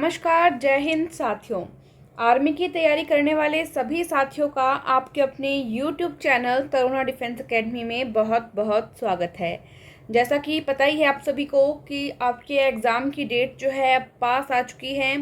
नमस्कार, जय हिंद साथियों। आर्मी की तैयारी करने वाले सभी साथियों का आपके अपने YouTube channel Taruna defence academy में बहुत बहुत स्वागत है। जैसा कि पता ही है आप सभी को कि आपके एग्ज़ाम की डेट जो है अब पास आ चुकी है।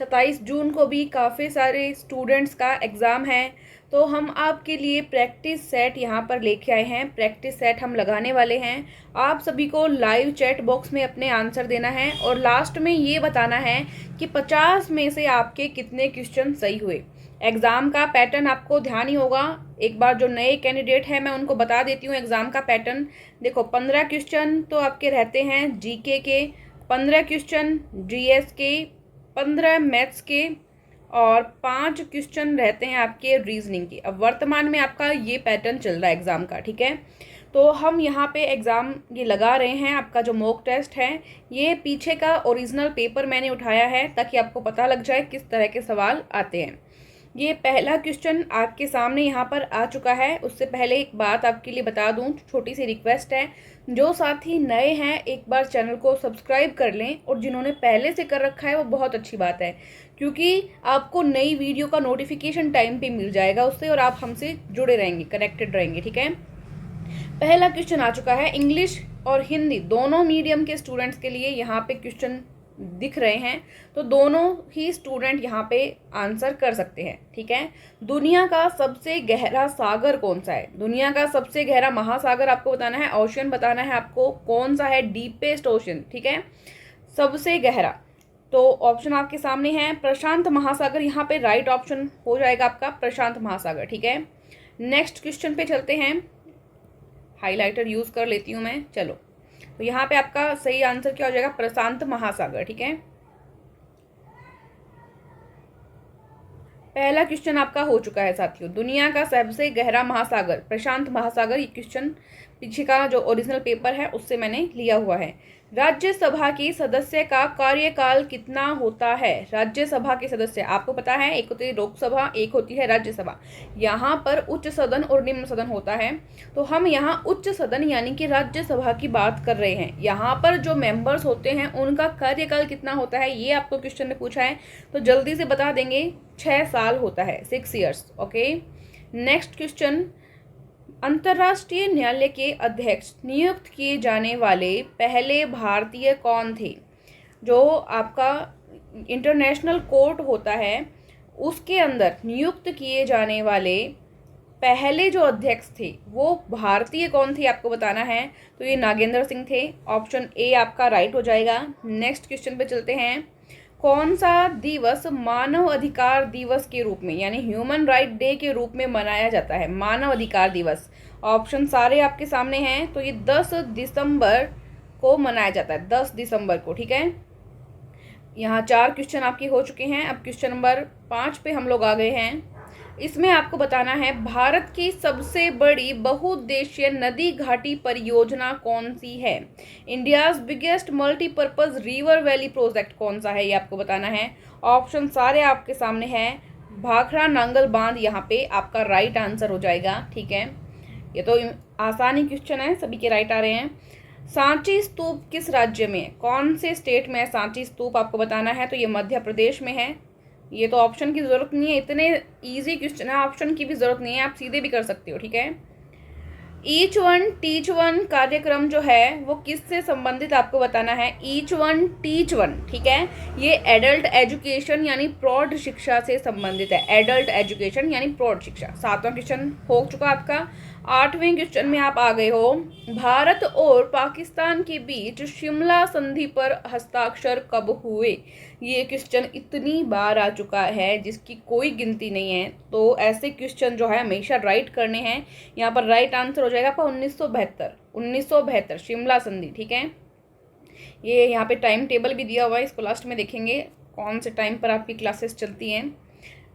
27 जून को भी काफ़ी सारे स्टूडेंट्स का एग्ज़ाम है, तो हम आपके लिए प्रैक्टिस सेट यहाँ पर लेके आए हैं। प्रैक्टिस सेट हम लगाने वाले हैं। आप सभी को लाइव चैट बॉक्स में अपने आंसर देना है और लास्ट में ये बताना है कि 50 में से आपके कितने क्वेश्चन सही हुए। एग्ज़ाम का पैटर्न आपको ध्यान ही होगा। एक बार जो नए कैंडिडेट हैं मैं उनको बता देती हूँ एग्ज़ाम का पैटर्न। देखो, 15 क्वेश्चन तो आपके रहते हैं जीके के, 15 क्वेश्चन जीएस के, 15 मैथ्स के और 5 क्वेश्चन रहते हैं आपके रीजनिंग के। अब वर्तमान में आपका ये पैटर्न चल रहा है एग्ज़ाम का, ठीक है। तो हम यहाँ पे एग्ज़ाम ये लगा रहे हैं। आपका जो मॉक टेस्ट है, ये पीछे का ओरिजिनल पेपर मैंने उठाया है ताकि आपको पता लग जाए किस तरह के सवाल आते हैं। ये पहला क्वेश्चन आपके सामने यहाँ पर आ चुका है। उससे पहले एक बात आपके लिए बता दूँ, छोटी सी रिक्वेस्ट है, जो साथी नए हैं एक बार चैनल को सब्सक्राइब कर लें और जिन्होंने पहले से कर रखा है वो बहुत अच्छी बात है, क्योंकि आपको नई वीडियो का नोटिफिकेशन टाइम पे मिल जाएगा उससे और आप हमसे जुड़े रहेंगे, कनेक्टेड रहेंगे, ठीक है। पहला क्वेश्चन आ चुका है। इंग्लिश और हिंदी दोनों मीडियम के स्टूडेंट्स के लिए यहाँ पे क्वेश्चन दिख रहे हैं, तो दोनों ही स्टूडेंट यहाँ पे आंसर कर सकते हैं, ठीक है। दुनिया का सबसे गहरा सागर कौन सा है? दुनिया का सबसे गहरा महासागर आपको बताना है, ओशन बताना है आपको कौन सा है, डीपेस्ट ओशन, ठीक है, सबसे गहरा। तो ऑप्शन आपके सामने है प्रशांत महासागर, यहाँ पे राइट ऑप्शन हो जाएगा आपका प्रशांत महासागर, ठीक है। नेक्स्ट क्वेश्चन पे चलते हैं। हाइलाइटर यूज़ कर लेती हूँ मैं, चलो। तो यहाँ पे आपका सही आंसर क्या हो जाएगा? प्रशांत महासागर, ठीक है। पहला क्वेश्चन आपका हो चुका है साथियों। दुनिया का सबसे गहरा महासागर प्रशांत महासागर, ये क्वेश्चन पीछे का जो ओरिजिनल पेपर है उससे मैंने लिया हुआ है। राज्यसभा की सदस्य का कार्यकाल कितना होता है? राज्यसभा के सदस्य आपको पता है, एक होती है लोकसभा, एक होती है राज्यसभा। यहाँ पर उच्च सदन और निम्न सदन होता है, तो हम यहाँ उच्च सदन यानी कि राज्यसभा की बात कर रहे हैं। यहाँ पर जो मेंबर्स होते हैं उनका कार्यकाल कितना होता है, ये आपको क्वेश्चन ने पूछा है, तो जल्दी से बता देंगे। 6 साल होता है, 6 ईयर्स, ओके। नेक्स्ट क्वेश्चन, अंतर्राष्ट्रीय न्यायालय के अध्यक्ष नियुक्त किए जाने वाले पहले भारतीय कौन थे? जो आपका इंटरनेशनल कोर्ट होता है उसके अंदर नियुक्त किए जाने वाले पहले जो अध्यक्ष थे वो भारतीय कौन थे आपको बताना है। तो ये नागेंद्र सिंह थे, ऑप्शन ए आपका राइट हो जाएगा। नेक्स्ट क्वेश्चन पे चलते हैं। कौन सा दिवस मानव अधिकार दिवस के रूप में यानी ह्यूमन राइट डे के रूप में मनाया जाता है? मानव अधिकार दिवस, ऑप्शन सारे आपके सामने हैं। तो ये 10 दिसंबर को मनाया जाता है, 10 दिसंबर को, ठीक है। यहाँ 4 क्वेश्चन आपके हो चुके हैं। अब क्वेश्चन नंबर 5 पे हम लोग आ गए हैं। इसमें आपको बताना है भारत की सबसे बड़ी बहुउद्देशीय नदी घाटी परियोजना कौन सी है? India's biggest multipurpose river valley project कौन सा है, ये आपको बताना है। ऑप्शन सारे आपके सामने हैं। भाखड़ा नांगल बांध यहाँ पे आपका राइट आंसर हो जाएगा, ठीक है। ये तो आसानी क्वेश्चन है, सभी के राइट आ रहे हैं। सांची स्तूप किस राज्य में, कौन से स्टेट में है सांची स्तूप आपको बताना है। तो ये मध्य प्रदेश में है। ये तो ऑप्शन की ज़रूरत नहीं है, इतने इजी क्वेश्चन है, ऑप्शन की भी ज़रूरत नहीं है, आप सीधे भी कर सकते हो, ठीक है। ईच वन टीच वन कार्यक्रम जो है वो किससे संबंधित आपको बताना है? ईच वन टीच वन, ठीक है। ये एडल्ट एजुकेशन यानी प्रौढ़ शिक्षा से संबंधित है। एडल्ट एजुकेशन यानी प्रौढ़ शिक्षा। 7वां क्वेश्चन हो चुका आपका। 8वें क्वेश्चन में आप आ गए हो। भारत और पाकिस्तान के बीच शिमला संधि पर हस्ताक्षर कब हुए? ये क्वेश्चन इतनी बार आ चुका है जिसकी कोई गिनती नहीं है, तो ऐसे क्वेश्चन जो है हमेशा राइट करने हैं। यहाँ पर राइट आंसर हो जाएगा आपका 1972 शिमला संधि, ठीक है। ये यहाँ पे टाइम टेबल भी दिया हुआ है, इसको लास्ट में देखेंगे कौन से टाइम पर आपकी क्लासेस चलती हैं।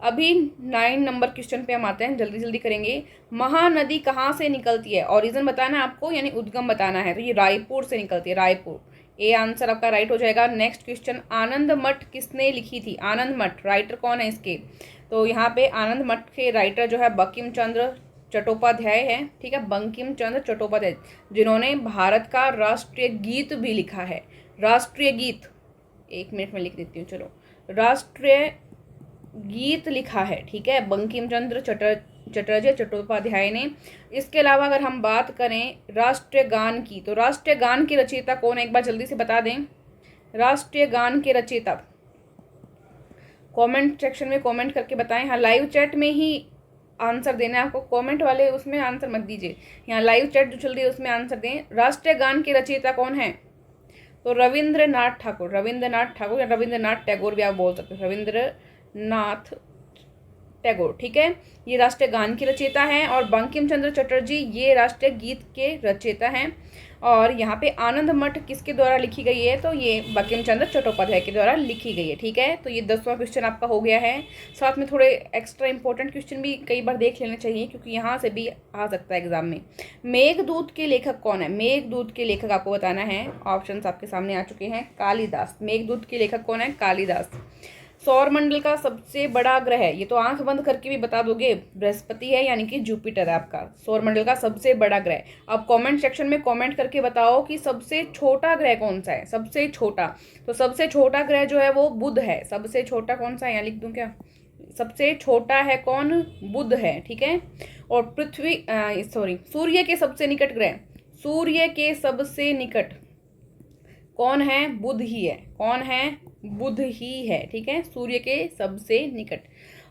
अभी 9 नंबर क्वेश्चन पे हम आते हैं, जल्दी जल्दी करेंगे। महानदी कहाँ से निकलती है? ओरिजिन बताना है आपको यानी उद्गम बताना है। तो ये रायपुर से निकलती है, रायपुर। ए आंसर आपका राइट हो जाएगा। नेक्स्ट क्वेश्चन, आनंद मठ किसने लिखी थी? आनंद मठ, राइटर कौन है इसके? तो यहाँ पे आनंद मठ के राइटर जो है बंकिम चंद्र चट्टोपाध्याय है, ठीक है। बंकिम चंद्र चट्टोपाध्याय, जिन्होंने भारत का राष्ट्रीय गीत भी लिखा है। राष्ट्रीय गीत 1 मिनट में लिख देती हूँ, चलो। राष्ट्रीय गीत लिखा है, ठीक है, बंकिम चंद्र चटर्जी चट्टोपाध्याय ने। इसके अलावा अगर हम बात करें राष्ट्रीय गान की, तो राष्ट्रीय गान के रचयिता कौन है, एक बार जल्दी से बता दें। राष्ट्रीय गान के रचयिता कमेंट सेक्शन में कमेंट करके बताएं। हाँ, लाइव चैट में ही आंसर देना है आपको, कमेंट वाले उसमें आंसर मत दीजिए, यहाँ लाइव चैट जो चल रही है उसमें आंसर दें। राष्ट्रीय गान के रचयिता कौन है, तो रविंद्रनाथ ठाकुर, रविंद्रनाथ ठाकुर या रविंद्रनाथ टैगोर भी आप बोल सकते हो, रविंद्रनाथ टैगोर, ठीक है, ये राष्ट्रीय गान की रचयिता हैं। और बंकिम चंद्र चटर्जी ये राष्ट्रीय गीत के रचयिता हैं। और यहाँ पे आनंद मठ किसके द्वारा लिखी गई है, तो ये बंकिम चंद्र चट्टोपाध्याय के द्वारा लिखी गई है, ठीक है। तो ये 10वां क्वेश्चन आपका हो गया है। साथ में थोड़े एक्स्ट्रा इंपॉर्टेंट क्वेश्चन भी कई बार देख लेने चाहिए, क्योंकि यहाँ से भी आ सकता है एग्जाम में। मेघदूत के लेखक कौन है, मेघदूत के लेखक आपको बताना है। ऑप्शंस आपके सामने आ चुके हैं। कालिदास, मेघदूत के लेखक कौन है, कालिदास। सौरमंडल का सबसे बड़ा ग्रह, ये तो आंख बंद करके भी बता दोगे, बृहस्पति है, यानी कि जुपिटर है आपका सौरमंडल का सबसे बड़ा ग्रह। अब कमेंट सेक्शन में कमेंट करके बताओ कि सबसे छोटा ग्रह कौन सा है, सबसे छोटा। तो सबसे छोटा ग्रह जो है वो बुध है। सबसे छोटा कौन सा है, यहाँ लिख दूं क्या, सबसे छोटा है कौन, बुध है, ठीक है। और पृथ्वी सूर्य के सबसे निकट ग्रह, सूर्य के सबसे निकट कौन है, बुध ही है। कौन है, बुध ही है, ठीक है, सूर्य के सबसे निकट।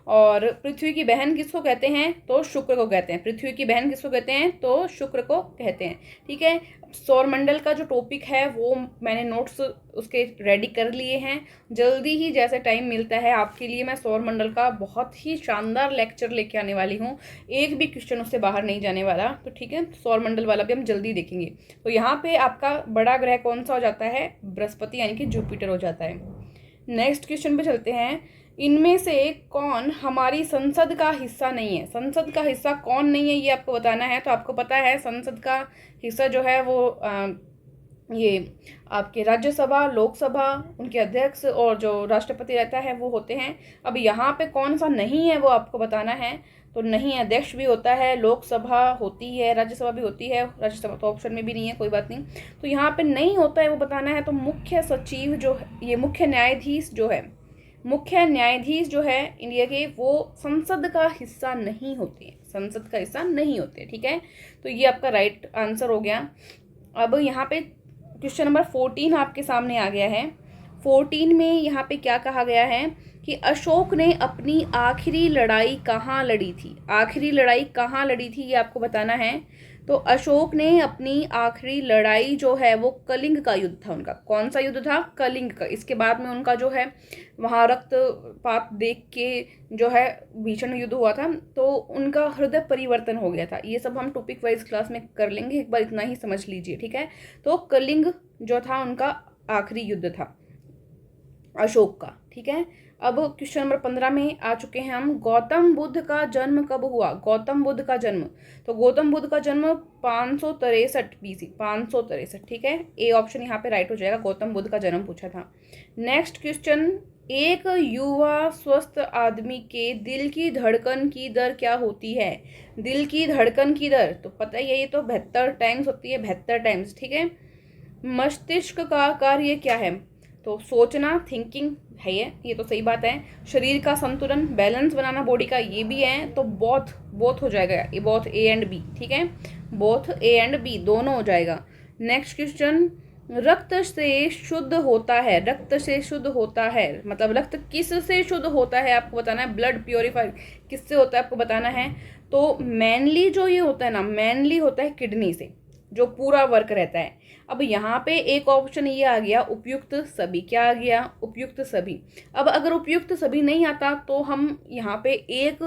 और पृथ्वी की बहन किसको कहते हैं, तो शुक्र को कहते हैं। पृथ्वी की बहन किसको कहते हैं, तो शुक्र को कहते हैं, ठीक है। सौरमंडल का जो टॉपिक है वो मैंने नोट्स उसके रेडी कर लिए हैं। जल्दी ही जैसे टाइम मिलता है आपके लिए मैं सौरमंडल का बहुत ही शानदार लेक्चर लेके आने वाली हूँ। एक भी क्वेश्चन उससे बाहर नहीं जाने वाला, तो ठीक है, सौरमंडल वाला भी हम जल्दी देखेंगे। तो यहाँ पे आपका बड़ा ग्रह कौन सा हो जाता है, बृहस्पति यानी कि जुपिटर हो जाता है। नेक्स्ट क्वेश्चन पे चलते हैं। इनमें से कौन हमारी संसद का हिस्सा नहीं है, संसद का हिस्सा कौन नहीं है ये आपको बताना है। तो आपको पता है संसद का हिस्सा जो है वो ये आपके राज्यसभा, लोकसभा, उनके अध्यक्ष और जो राष्ट्रपति रहता है वो होते हैं। अब यहाँ पे कौन सा नहीं है वो आपको बताना है। तो नहीं, अध्यक्ष भी होता है, लोकसभा होती है, राज्यसभा भी होती है, राज्यसभा तो ऑप्शन में भी नहीं है, कोई बात नहीं। तो यहाँ पे नहीं होता है वो बताना है। तो मुख्य सचिव जो है, ये मुख्य न्यायाधीश जो है, मुख्य न्यायाधीश जो है इंडिया के, वो संसद का हिस्सा नहीं होते हैं, संसद का हिस्सा नहीं होते, ठीक है। तो ये आपका राइट आंसर हो गया। अब यहाँ पे क्वेश्चन नंबर 14 आपके सामने आ गया है। 14 में यहाँ पे क्या कहा गया है कि अशोक ने अपनी आखिरी लड़ाई कहाँ लड़ी थी, आखिरी लड़ाई कहाँ लड़ी थी ये आपको बताना है। तो अशोक ने अपनी आखिरी लड़ाई जो है वो कलिंग का युद्ध था उनका। कौन सा युद्ध था, कलिंग का। इसके बाद में उनका जो है वहाँ रक्तपात देख के जो है भीषण युद्ध हुआ था, तो उनका हृदय परिवर्तन हो गया था। ये सब हम टॉपिक वाइज क्लास में कर लेंगे, एक बार इतना ही समझ लीजिए, ठीक है। तो कलिंग जो था उनका आखिरी युद्ध था अशोक का, ठीक है। अब क्वेश्चन नंबर 15 में आ चुके हैं हम। गौतम बुद्ध का जन्म कब हुआ, गौतम बुद्ध का जन्म। तो गौतम बुद्ध का जन्म 563 BC, 563, ठीक है। ए ऑप्शन यहाँ पे राइट हो जाएगा, गौतम बुद्ध का जन्म पूछा था। नेक्स्ट क्वेश्चन, एक युवा स्वस्थ आदमी के दिल की धड़कन की दर क्या होती है, दिल की धड़कन की दर तो पता ही है, ये तो 72 टाइम्स होती है, 72 टाइम्स, ठीक है। मस्तिष्क का कार्य क्या है, तो सोचना, थिंकिंग है ये तो सही बात है। शरीर का संतुलन, बैलेंस बनाना बॉडी का, ये भी है। तो बोथ हो जाएगा, ये बोथ ए एंड बी, ठीक है, बोथ ए एंड बी दोनों हो जाएगा। नेक्स्ट क्वेश्चन, रक्त से शुद्ध होता है, रक्त से शुद्ध होता है मतलब रक्त किस से शुद्ध होता है आपको बताना है। ब्लड प्योरीफाई किससे होता है आपको बताना है। तो मेनली जो ये होता है ना, मेनली होता है किडनी से, जो पूरा वर्क रहता है। अब यहाँ पे एक ऑप्शन ये आ गया उपयुक्त सभी, क्या आ गया, उपयुक्त सभी। अब अगर उपयुक्त सभी नहीं आता तो हम यहाँ पे एक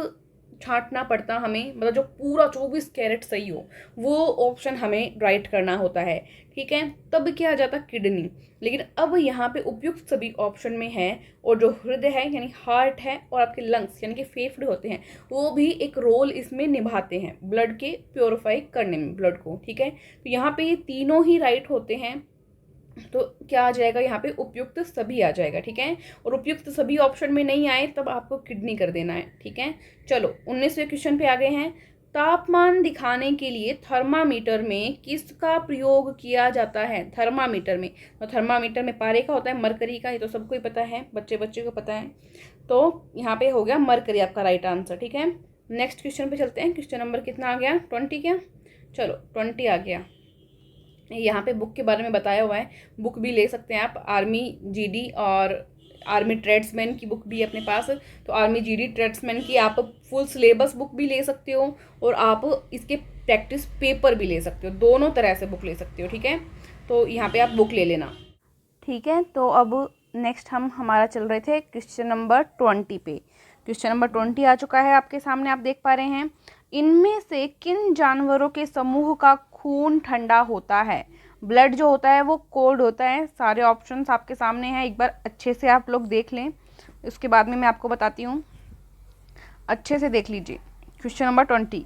छांटना पड़ता हमें, मतलब जो पूरा 24 कैरेट सही हो वो ऑप्शन हमें राइट करना होता है, ठीक है, तब क्या आ जाता किडनी। लेकिन अब यहाँ पे उपयुक्त सभी ऑप्शन में है, और जो हृदय है यानी हार्ट है, और आपके लंग्स यानी कि फेफड़े होते हैं, वो भी एक रोल इसमें निभाते हैं ब्लड के प्योरीफाई करने में, ब्लड को, ठीक है। तो यहाँ पे ये तीनों ही राइट होते हैं, तो क्या आ जाएगा यहाँ पे, उपयुक्त सभी आ जाएगा, ठीक है। और उपयुक्त सभी ऑप्शन में नहीं आए तब आपको किडनी कर देना है, ठीक है। चलो 19वें क्वेश्चन पे आ गए हैं। तापमान दिखाने के लिए थर्मामीटर में किसका प्रयोग किया जाता है? थर्मामीटर में, तो थर्मामीटर में पारे का होता है, मरकरी का, ये तो सबको ही पता है, बच्चे बच्चे को पता है। तो यहाँ पे हो गया मरकरी आपका राइट आंसर। ठीक है, नेक्स्ट क्वेश्चन पे चलते हैं। क्वेश्चन नंबर कितना आ गया? 20 क्या? चलो 20 आ गया। यहाँ पे बुक के बारे में बताया हुआ है, बुक भी ले सकते हैं आप। आर्मी जीडी और आर्मी ट्रेड्समैन की बुक भी है अपने पास, तो आर्मी जीडी ट्रेड्समैन की आप फुल सिलेबस बुक भी ले सकते हो और आप इसके प्रैक्टिस पेपर भी ले सकते हो, दोनों तरह से बुक ले सकते हो। ठीक है, तो यहाँ पे आप बुक ले लेना। ठीक है, तो अब नेक्स्ट हमारा चल रहे थे क्वेश्चन नंबर 20 पे। क्वेश्चन नंबर 20 आ चुका है आपके सामने, आप देख पा रहे हैं। इनमें से किन जानवरों के समूह का खून ठंडा होता है? ब्लड जो होता है वो कोल्ड होता है। सारे ऑप्शंस आपके सामने हैं, एक बार अच्छे से आप लोग देख लें, उसके बाद में मैं आपको बताती हूँ। अच्छे से देख लीजिए क्वेश्चन नंबर 20।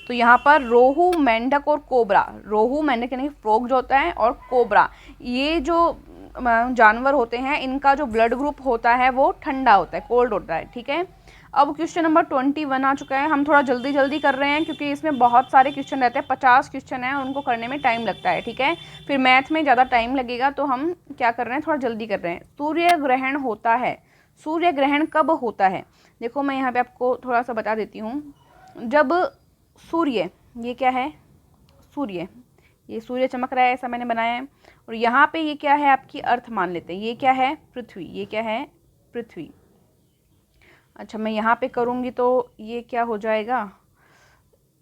तो यहाँ पर रोहू, मेंढक और कोबरा, रोहू मेंढक यानी फ्रॉग जो होता है, और कोबरा, ये जो जानवर होते हैं, इनका जो ब्लड ग्रुप होता है वो ठंडा होता है, कोल्ड होता है। ठीक है, अब क्वेश्चन नंबर 21 आ चुका है। हम थोड़ा जल्दी जल्दी कर रहे हैं क्योंकि इसमें बहुत सारे क्वेश्चन रहते हैं, 50 क्वेश्चन हैं और उनको करने में टाइम लगता है। ठीक है, फिर मैथ में ज़्यादा टाइम लगेगा, तो हम क्या कर रहे हैं, थोड़ा जल्दी कर रहे हैं। सूर्य ग्रहण होता है, सूर्य ग्रहण कब होता है? देखो मैं यहाँ पे आपको थोड़ा सा बता देती हूँ। जब सूर्य, ये क्या है, सूर्य, ये सूर्य चमक रहा है, ऐसा मैंने बनाया है, और यहाँ पे ये क्या है, आपकी अर्थ मान लेते हैं, ये क्या है, पृथ्वी, ये क्या है, पृथ्वी। अच्छा, मैं यहाँ पे करूँगी तो ये क्या हो जाएगा,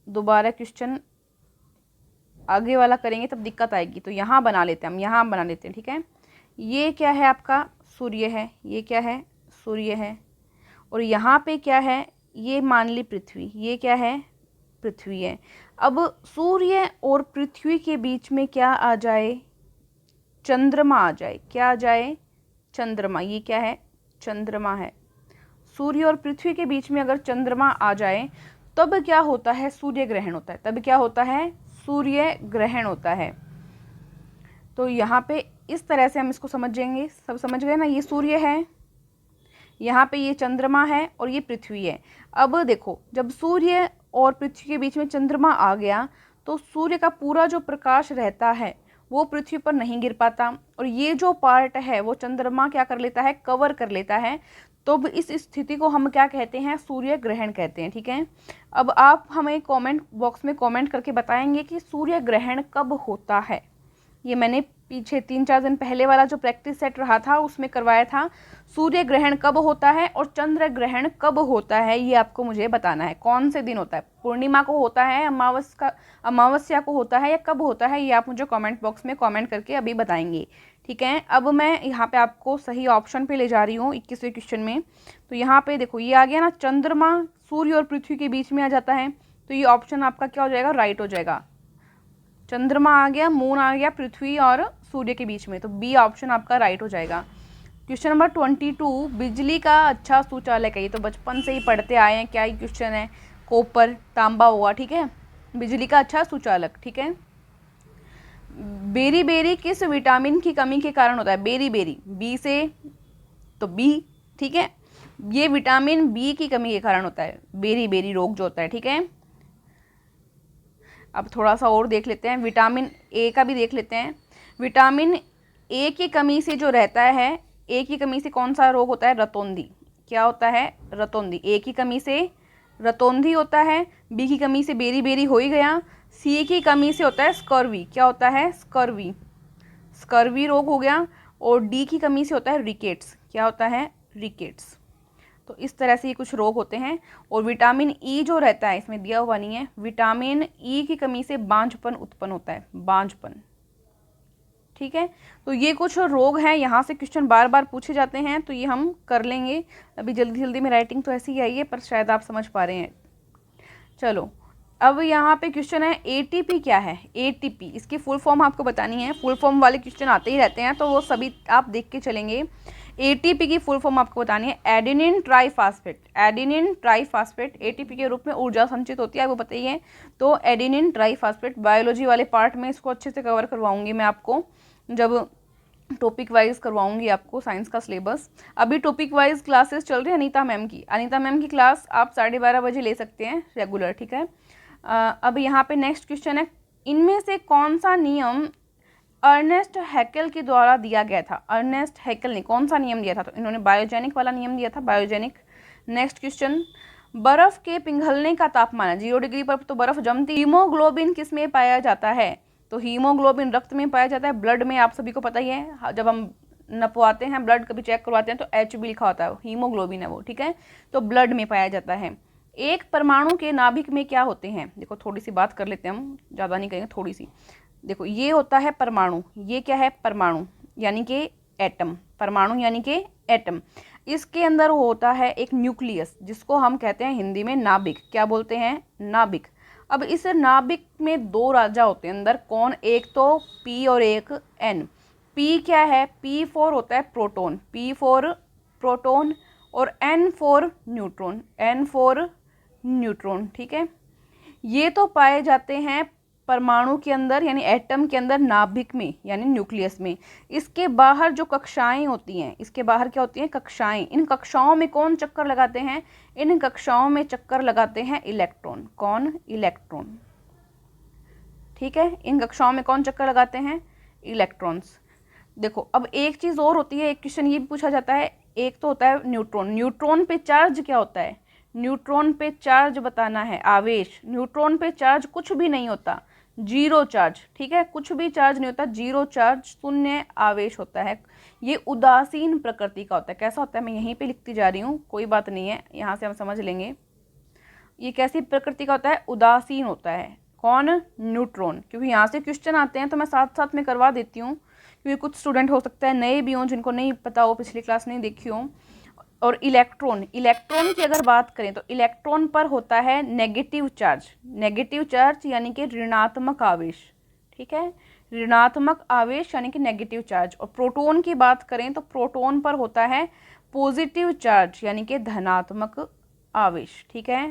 दोबारा क्वेश्चन आगे वाला करेंगे तब दिक्कत आएगी, तो यहाँ बना लेते हैं हम, यहाँ बना लेते हैं। ठीक है, ये क्या है आपका, सूर्य है, ये क्या है, सूर्य है, और यहाँ पे क्या है, ये मान ली पृथ्वी, ये क्या है, पृथ्वी है। अब सूर्य और पृथ्वी के बीच में क्या आ जाए, चंद्रमा आ जाए, क्या आ जाए, चंद्रमा, ये क्या है, चंद्रमा है। सूर्य और पृथ्वी के बीच में अगर चंद्रमा आ जाए तब क्या होता है, सूर्य ग्रहण होता है। तब क्या होता है, सूर्य ग्रहण होता है। तो यहाँ पे इस तरह से हम इसको समझेंगे, सब समझ गए ना, ये सूर्य है, यहाँ पे ये चंद्रमा है और ये पृथ्वी है। अब देखो, जब सूर्य और पृथ्वी के बीच में चंद्रमा आ गया तो सूर्य का पूरा जो प्रकाश रहता है वो पृथ्वी पर नहीं गिर पाता, और ये जो पार्ट है वो चंद्रमा क्या कर लेता है, कवर कर लेता है। तो इस स्थिति को हम क्या कहते हैं, सूर्य ग्रहण कहते हैं। ठीक है, अब आप हमें कमेंट बॉक्स में कमेंट करके बताएंगे कि सूर्य ग्रहण कब होता है। ये मैंने पीछे 3-4 दिन पहले वाला जो प्रैक्टिस सेट रहा था उसमें करवाया था, सूर्य ग्रहण कब होता है और चंद्र ग्रहण कब होता है, ये आपको मुझे बताना है। कौन से दिन होता है, पूर्णिमा को होता है, अमावस्या को होता है, या कब होता है, ये आप मुझे कमेंट बॉक्स में कमेंट करके अभी बताएंगे। ठीक है, अब मैं यहाँ पे आपको सही ऑप्शन पे ले जा रही हूँ 21वें क्वेश्चन में। तो यहाँ पे देखो, ये आ गया ना, चंद्रमा सूर्य और पृथ्वी के बीच में आ जाता है, तो ये ऑप्शन आपका क्या हो जाएगा, राइट हो जाएगा। चंद्रमा आ गया, मून आ गया, पृथ्वी और सूर्य के बीच में, तो बी ऑप्शन आपका राइट हो जाएगा। क्वेश्चन नंबर 22, बिजली का अच्छा सुचालक है। ये तो बचपन से ही पढ़ते आए हैं, क्या ही क्वेश्चन है, कॉपर, तांबा हुआ। ठीक है, बिजली का अच्छा सुचालक। ठीक है, बेरी बेरी किस विटामिन की कमी के कारण होता है? बेरी बेरी, बी से, तो बी। ठीक है, ये विटामिन बी की कमी के कारण होता है, बेरी बेरी रोग जो होता है। ठीक है, अब थोड़ा सा और देख लेते हैं, विटामिन ए का भी देख लेते हैं। विटामिन ए की कमी से जो रहता है, ए की कमी से कौन सा रोग होता है, रतौंधी। क्या होता है, रतौंधी। ए की कमी से रतौंधी होता है, बी की कमी से बेरी बेरी हो ही गया, सी की कमी से होता है स्कर्वी। क्या होता है, स्कर्वी, स्कर्वी रोग हो गया, और डी की कमी से होता है रिकेट्स। क्या होता है, रिकेट्स। तो इस तरह से ये कुछ रोग होते हैं। और विटामिन ई जो रहता है, इसमें दिया हुआ नहीं है, विटामिन ई की कमी से बांझपन उत्पन्न होता है, बांझपन। ठीक है, तो ये कुछ रोग हैं, यहाँ से क्वेश्चन बार बार पूछे जाते हैं, तो ये हम कर लेंगे। अभी जल्दी जल्दी में राइटिंग तो ऐसी ही आई है, पर शायद आप समझ पा रहे हैं। चलो, अब यहाँ पे क्वेश्चन है, एटीपी क्या है, एटीपी, इसकी फुल फॉर्म आपको बतानी है। फुल फॉर्म वाले क्वेश्चन आते ही रहते हैं, तो वो सभी आप देख के चलेंगे। एटीपी की फुल फॉर्म आपको बतानी है, adenine triphosphate. Adenine triphosphate, ATP के रूप में ऊर्जा संचित होती है, आपको पता ही है। तो एडेनिन ट्राइफास्फेट, बायोलॉजी वाले पार्ट में इसको अच्छे से कवर करवाऊंगी मैं आपको, जब टॉपिक वाइज करवाऊंगी आपको साइंस का सिलेबस। अभी टॉपिक वाइज क्लासेस चल रही है अनीता मैम की। अनीता मैम की क्लास आप 12:30 बजे ले सकते हैं रेगुलर, ठीक है। अब यहाँ पे नेक्स्ट क्वेश्चन है, इनमें से कौन सा नियम अर्नेस्ट हैकेल के द्वारा दिया गया था? अर्नेस्ट हैकेल ने कौन सा नियम दिया था? तो इन्होंने बायोजेनिक वाला नियम दिया था, बायोजेनिक। नेक्स्ट क्वेश्चन, बर्फ के पिघलने का तापमान है 0 डिग्री पर तो बर्फ जमती। हीमोग्लोबिन किस में पाया जाता है? तो हीमोग्लोबिन रक्त में पाया जाता है, ब्लड में आप सभी को पता ही है, जब हम नपवाते हैं ब्लड कभी चेक करवाते हैं तो HB लिखा होता है, हीमोग्लोबिन है वो, ठीक है। तो ब्लड में पाया जाता है। एक परमाणु के नाभिक में क्या होते हैं? देखो थोड़ी सी बात कर लेते हैं हम, ज़्यादा नहीं करेंगे, थोड़ी सी। देखो ये होता है परमाणु, ये क्या है? परमाणु यानी कि एटम, परमाणु यानी कि एटम। इसके अंदर होता है एक न्यूक्लियस जिसको हम कहते हैं हिंदी में नाभिक। क्या बोलते हैं? नाभिक। अब इस नाभिक में 2 राजा होते हैं अंदर, कौन? एक तो P और एक N। P क्या है? P फॉर होता है प्रोटॉन, P फॉर प्रोटॉन, और N for neutron, N for neutron, ठीक है। ये तो पाए जाते हैं परमाणु के अंदर यानी एटम के अंदर, नाभिक में यानी न्यूक्लियस में। इसके बाहर जो कक्षाएं होती हैं, इसके बाहर क्या होती हैं? कक्षाएं। इन कक्षाओं में कौन चक्कर लगाते हैं? इन कक्षाओं में चक्कर लगाते हैं इलेक्ट्रॉन। कौन? इलेक्ट्रॉन, ठीक है। इन कक्षाओं में कौन चक्कर लगाते हैं? इलेक्ट्रॉन्स। देखो अब एक चीज और होती है, एक क्वेश्चन ये भी पूछा जाता है, एक तो होता है न्यूट्रॉन। न्यूट्रॉन पे चार्ज क्या होता है? न्यूट्रॉन पे चार्ज बताना है, आवेश। न्यूट्रॉन पे चार्ज कुछ भी नहीं होता, 0 चार्ज, ठीक है। कुछ भी चार्ज नहीं होता, 0 चार्ज, शून्य आवेश होता है। ये उदासीन प्रकृति का होता है। कैसा होता है? मैं यहीं पे लिखती जा रही हूँ, कोई बात नहीं है, यहाँ से हम समझ लेंगे। ये कैसी प्रकृति का होता है? उदासीन होता है। कौन? न्यूट्रॉन। क्योंकि यहाँ से क्वेश्चन आते हैं तो मैं साथ साथ में करवा देती हूँ, क्योंकि कुछ स्टूडेंट हो सकता है नए भी हों, जिनको नहीं पता हो, पिछली क्लास नहीं देखी हो। और इलेक्ट्रॉन, इलेक्ट्रॉन की अगर बात करें तो इलेक्ट्रॉन पर होता है नेगेटिव चार्ज। नेगेटिव चार्ज यानी कि ऋणात्मक आवेश, ठीक है। ऋणात्मक आवेश यानी कि नेगेटिव चार्ज। और प्रोटॉन की बात करें तो प्रोटॉन पर होता है पॉजिटिव चार्ज यानी कि धनात्मक आवेश, ठीक है।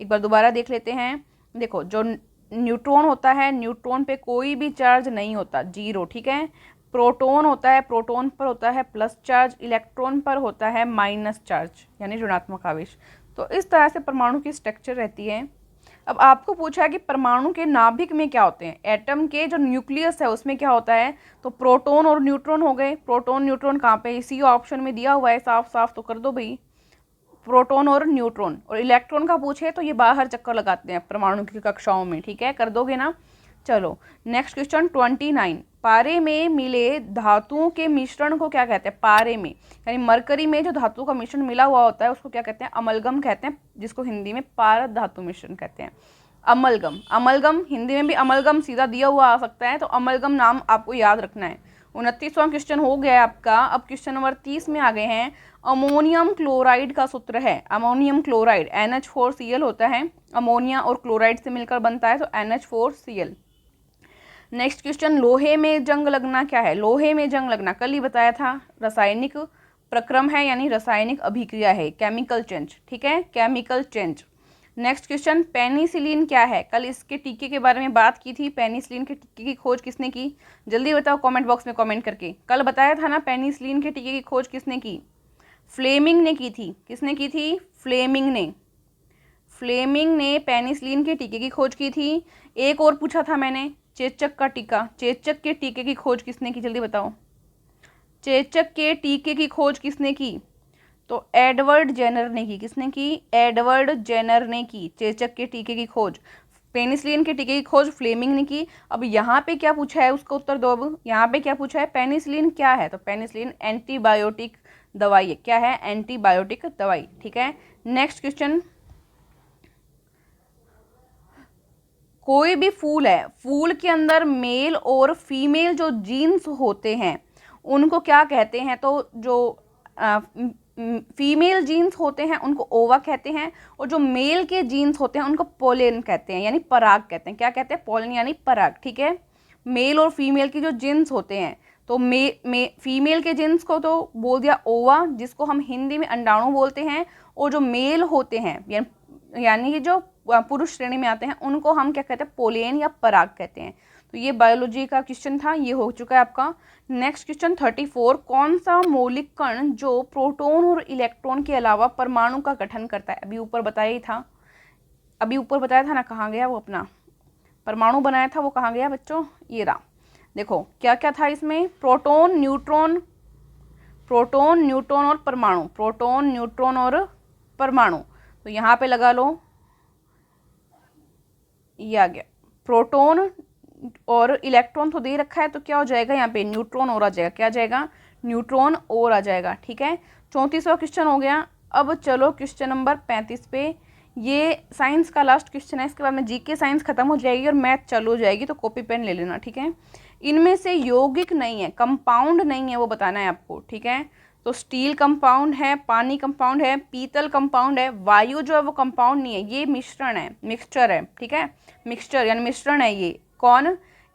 एक बार दोबारा देख लेते हैं। देखो जो न्यूट्रॉन होता है, न्यूट्रॉन पे कोई भी चार्ज नहीं होता, 0, ठीक है। प्रोटॉन होता है, प्रोटॉन पर होता है प्लस चार्ज, इलेक्ट्रॉन पर होता है माइनस चार्ज यानी ऋणात्मक आवेश। तो इस तरह से परमाणु की स्ट्रक्चर रहती है। अब आपको पूछा है कि परमाणु के नाभिक में क्या होते हैं? एटम के जो न्यूक्लियस है उसमें क्या होता है? तो प्रोटॉन और न्यूट्रॉन हो गए। प्रोटॉन न्यूट्रॉन कहाँ पे? इसी ऑप्शन में दिया हुआ है, साफ साफ तो कर दो भाई, प्रोटॉन और न्यूट्रॉन। और इलेक्ट्रॉन का पूछे तो ये बाहर चक्कर लगाते हैं परमाणु की कक्षाओं में, ठीक है। कर दोगे ना? चलो नेक्स्ट क्वेश्चन 29, पारे में मिले धातुओं के मिश्रण को क्या कहते हैं? पारे में यानी मरकरी में जो धातु का मिश्रण मिला हुआ होता है उसको क्या कहते हैं? अमलगम कहते हैं, जिसको हिंदी में पारद धातु मिश्रण कहते हैं। अमलगम, अमलगम हिंदी में भी अमलगम सीधा दिया हुआ आ सकता है, तो अमलगम नाम आपको याद रखना है। 29वां क्वेश्चन हो गया है आपका। अब क्वेश्चन नंबर 30 में आ गए हैं। अमोनियम क्लोराइड का सूत्र है, अमोनियम क्लोराइड NH4Cl होता है, अमोनिया और क्लोराइड से मिलकर बनता है तो NH4Cl। नेक्स्ट क्वेश्चन, लोहे में जंग लगना क्या है? लोहे में जंग लगना कल ही बताया था, रासायनिक प्रक्रम है यानी रासायनिक अभिक्रिया है, केमिकल चेंज, ठीक है, chemical change. Next question, penicillin क्या है? कल इसके टीके के बारे में बात की थी। पेनिसिलिन के टीके की खोज किसने की? जल्दी बताओ कमेंट बॉक्स में कमेंट करके। कल बताया था ना पेनिसिलिन के टीके की खोज किसने की? फ्लेमिंग ने की थी। किसने की थी? फ्लेमिंग ने। फ्लेमिंग ने पेनिसिलिन के टीके की खोज की थी। एक और पूछा था मैंने, चेचक का टीका, चेचक के टीके की खोज किसने की? जल्दी बताओ, चेचक के टीके की खोज किसने की? तो एडवर्ड जेनर ने की। किसने की? एडवर्ड जेनर ने की चेचक के टीके की खोज। पेनिसिलिन के टीके की खोज फ्लेमिंग ने की। अब यहाँ पे क्या पूछा है उसका उत्तर दो। अब यहाँ पे क्या पूछा है? पेनिसिलिन क्या है? तो पेनिसिलिन एंटीबायोटिक दवाई है। क्या है? एंटीबायोटिक दवाई, ठीक है। नेक्स्ट क्वेश्चन, कोई भी फूल है, फूल के अंदर मेल और फीमेल जो जीन्स होते हैं उनको क्या कहते हैं? तो जो फीमेल जीन्स होते हैं उनको ओवा कहते हैं, और जो मेल के जीन्स होते हैं उनको पोलेन कहते हैं यानी पराग कहते हैं। क्या कहते हैं? पोलेन यानी पराग, ठीक है। मेल और फीमेल की जो जीन्स होते हैं, तो फीमेल के जीन्स को तो बोल दिया ओवा, जिसको हम हिंदी में अंडाणु बोलते हैं, और जो मेल होते हैं यानी कि जो पुरुष श्रेणी में आते हैं उनको हम क्या कहते हैं? पोलेन या पराग कहते हैं। तो ये बायोलॉजी का क्वेश्चन था, ये हो चुका है आपका। नेक्स्ट क्वेश्चन 34, कौन सा मौलिक कण जो प्रोटॉन और इलेक्ट्रॉन के अलावा परमाणु का गठन करता है? अभी ऊपर बताया ही था, अभी ऊपर बताया था ना, कहाँ गया वो अपना परमाणु बनाया था, वो कहाँ गया बच्चों? ये रहा। देखो क्या क्या था इसमें, प्रोटॉन, न्यूट्रॉन, प्रोटॉन, न्यूट्रॉन और परमाणु, प्रोटॉन, न्यूट्रॉन और परमाणु। तो यहाँ पे लगा लो, ये आ गया प्रोटॉन और इलेक्ट्रॉन तो दे रखा है, तो क्या हो जाएगा यहाँ पे? न्यूट्रॉन और आ जाएगा। क्या आ जाएगा? न्यूट्रॉन और आ जाएगा। ठीक है, 34वां क्वेश्चन हो गया। अब चलो क्वेश्चन नंबर 35 पे। ये साइंस का लास्ट क्वेश्चन है, इसके बाद में जीके साइंस खत्म हो जाएगी और मैथ चालू हो जाएगी, तो कॉपी पेन ले लेना। ठीक है, इनमें से यौगिक नहीं है, कंपाउंड नहीं है, वो बताना है आपको। ठीक है, तो स्टील कंपाउंड है, पानी कंपाउंड है, पीतल कंपाउंड है, वायु जो है वो कंपाउंड नहीं है, ये मिश्रण है, मिक्सचर है। ठीक है, मिक्सचर यानी मिश्रण है ये। कौन?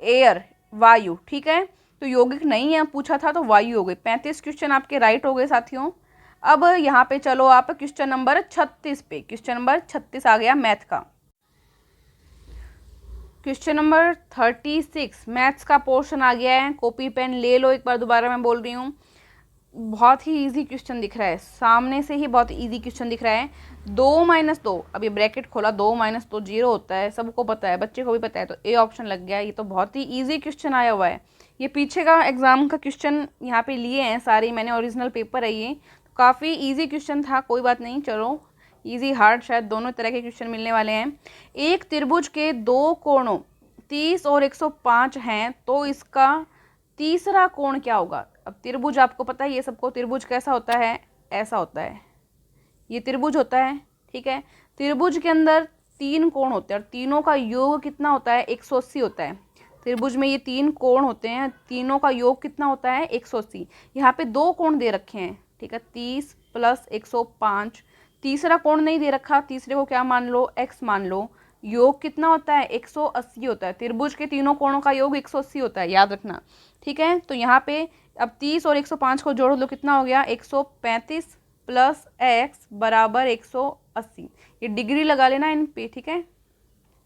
एयर, वायु। ठीक है, तो यौगिक नहीं है पूछा था, तो वायु हो गई। 35 क्वेश्चन आपके राइट हो गए साथियों। अब यहाँ पे चलो आप क्वेश्चन नंबर 36 पे। क्वेश्चन नंबर 36 आ गया मैथ का। क्वेश्चन नंबर 36 मैथ्स का पोर्शन आ गया है। कॉपी पेन ले लो, एक बार दोबारा मैं बोल रही हूँ। बहुत ही इजी क्वेश्चन दिख रहा है, सामने से ही बहुत इजी क्वेश्चन दिख रहा है। 2 - 2, अब ये ब्रैकेट खोला, 2 - 2 0 होता है, सबको पता है, बच्चे को भी पता है, तो ए ऑप्शन लग गया। ये तो बहुत ही इजी क्वेश्चन आया हुआ है। ये पीछे का एग्जाम का क्वेश्चन यहाँ पे लिए हैं सारे मैंने, ओरिजिनल पेपर है ये, तो काफ़ी ईजी क्वेश्चन था। कोई बात नहीं, चलो ईजी हार्ड शायद दोनों तरह के क्वेश्चन मिलने वाले हैं। एक त्रिभुज के दो कोणों 30 और 105 हैं, तो इसका तीसरा कोण क्या होगा? अब त्रिभुज आपको पता है, ये सबको त्रिभुज कैसा होता है? ऐसा होता है, ये त्रिभुज होता है। ठीक है, त्रिभुज के अंदर 3 कोण होते हैं और तीनों का योग कितना होता है? 180 होता है। त्रिभुज में ये 3 कोण होते हैं, तीनों का योग कितना होता है? 180। यहाँ पे 2 कोण दे रखे हैं। ठीक है, 30 + 105। तीसरा कोण नहीं दे रखा, तीसरे को क्या मान लो? x मान लो। योग कितना होता है? 180 होता है। त्रिभुज के तीनों कोणों का योग 180 होता है, याद रखना। ठीक है, तो यहाँ पे अब 30 और 105 को जोड़ लो, कितना हो गया? 135 + x = 180। ये डिग्री लगा लेना इन पे। ठीक है,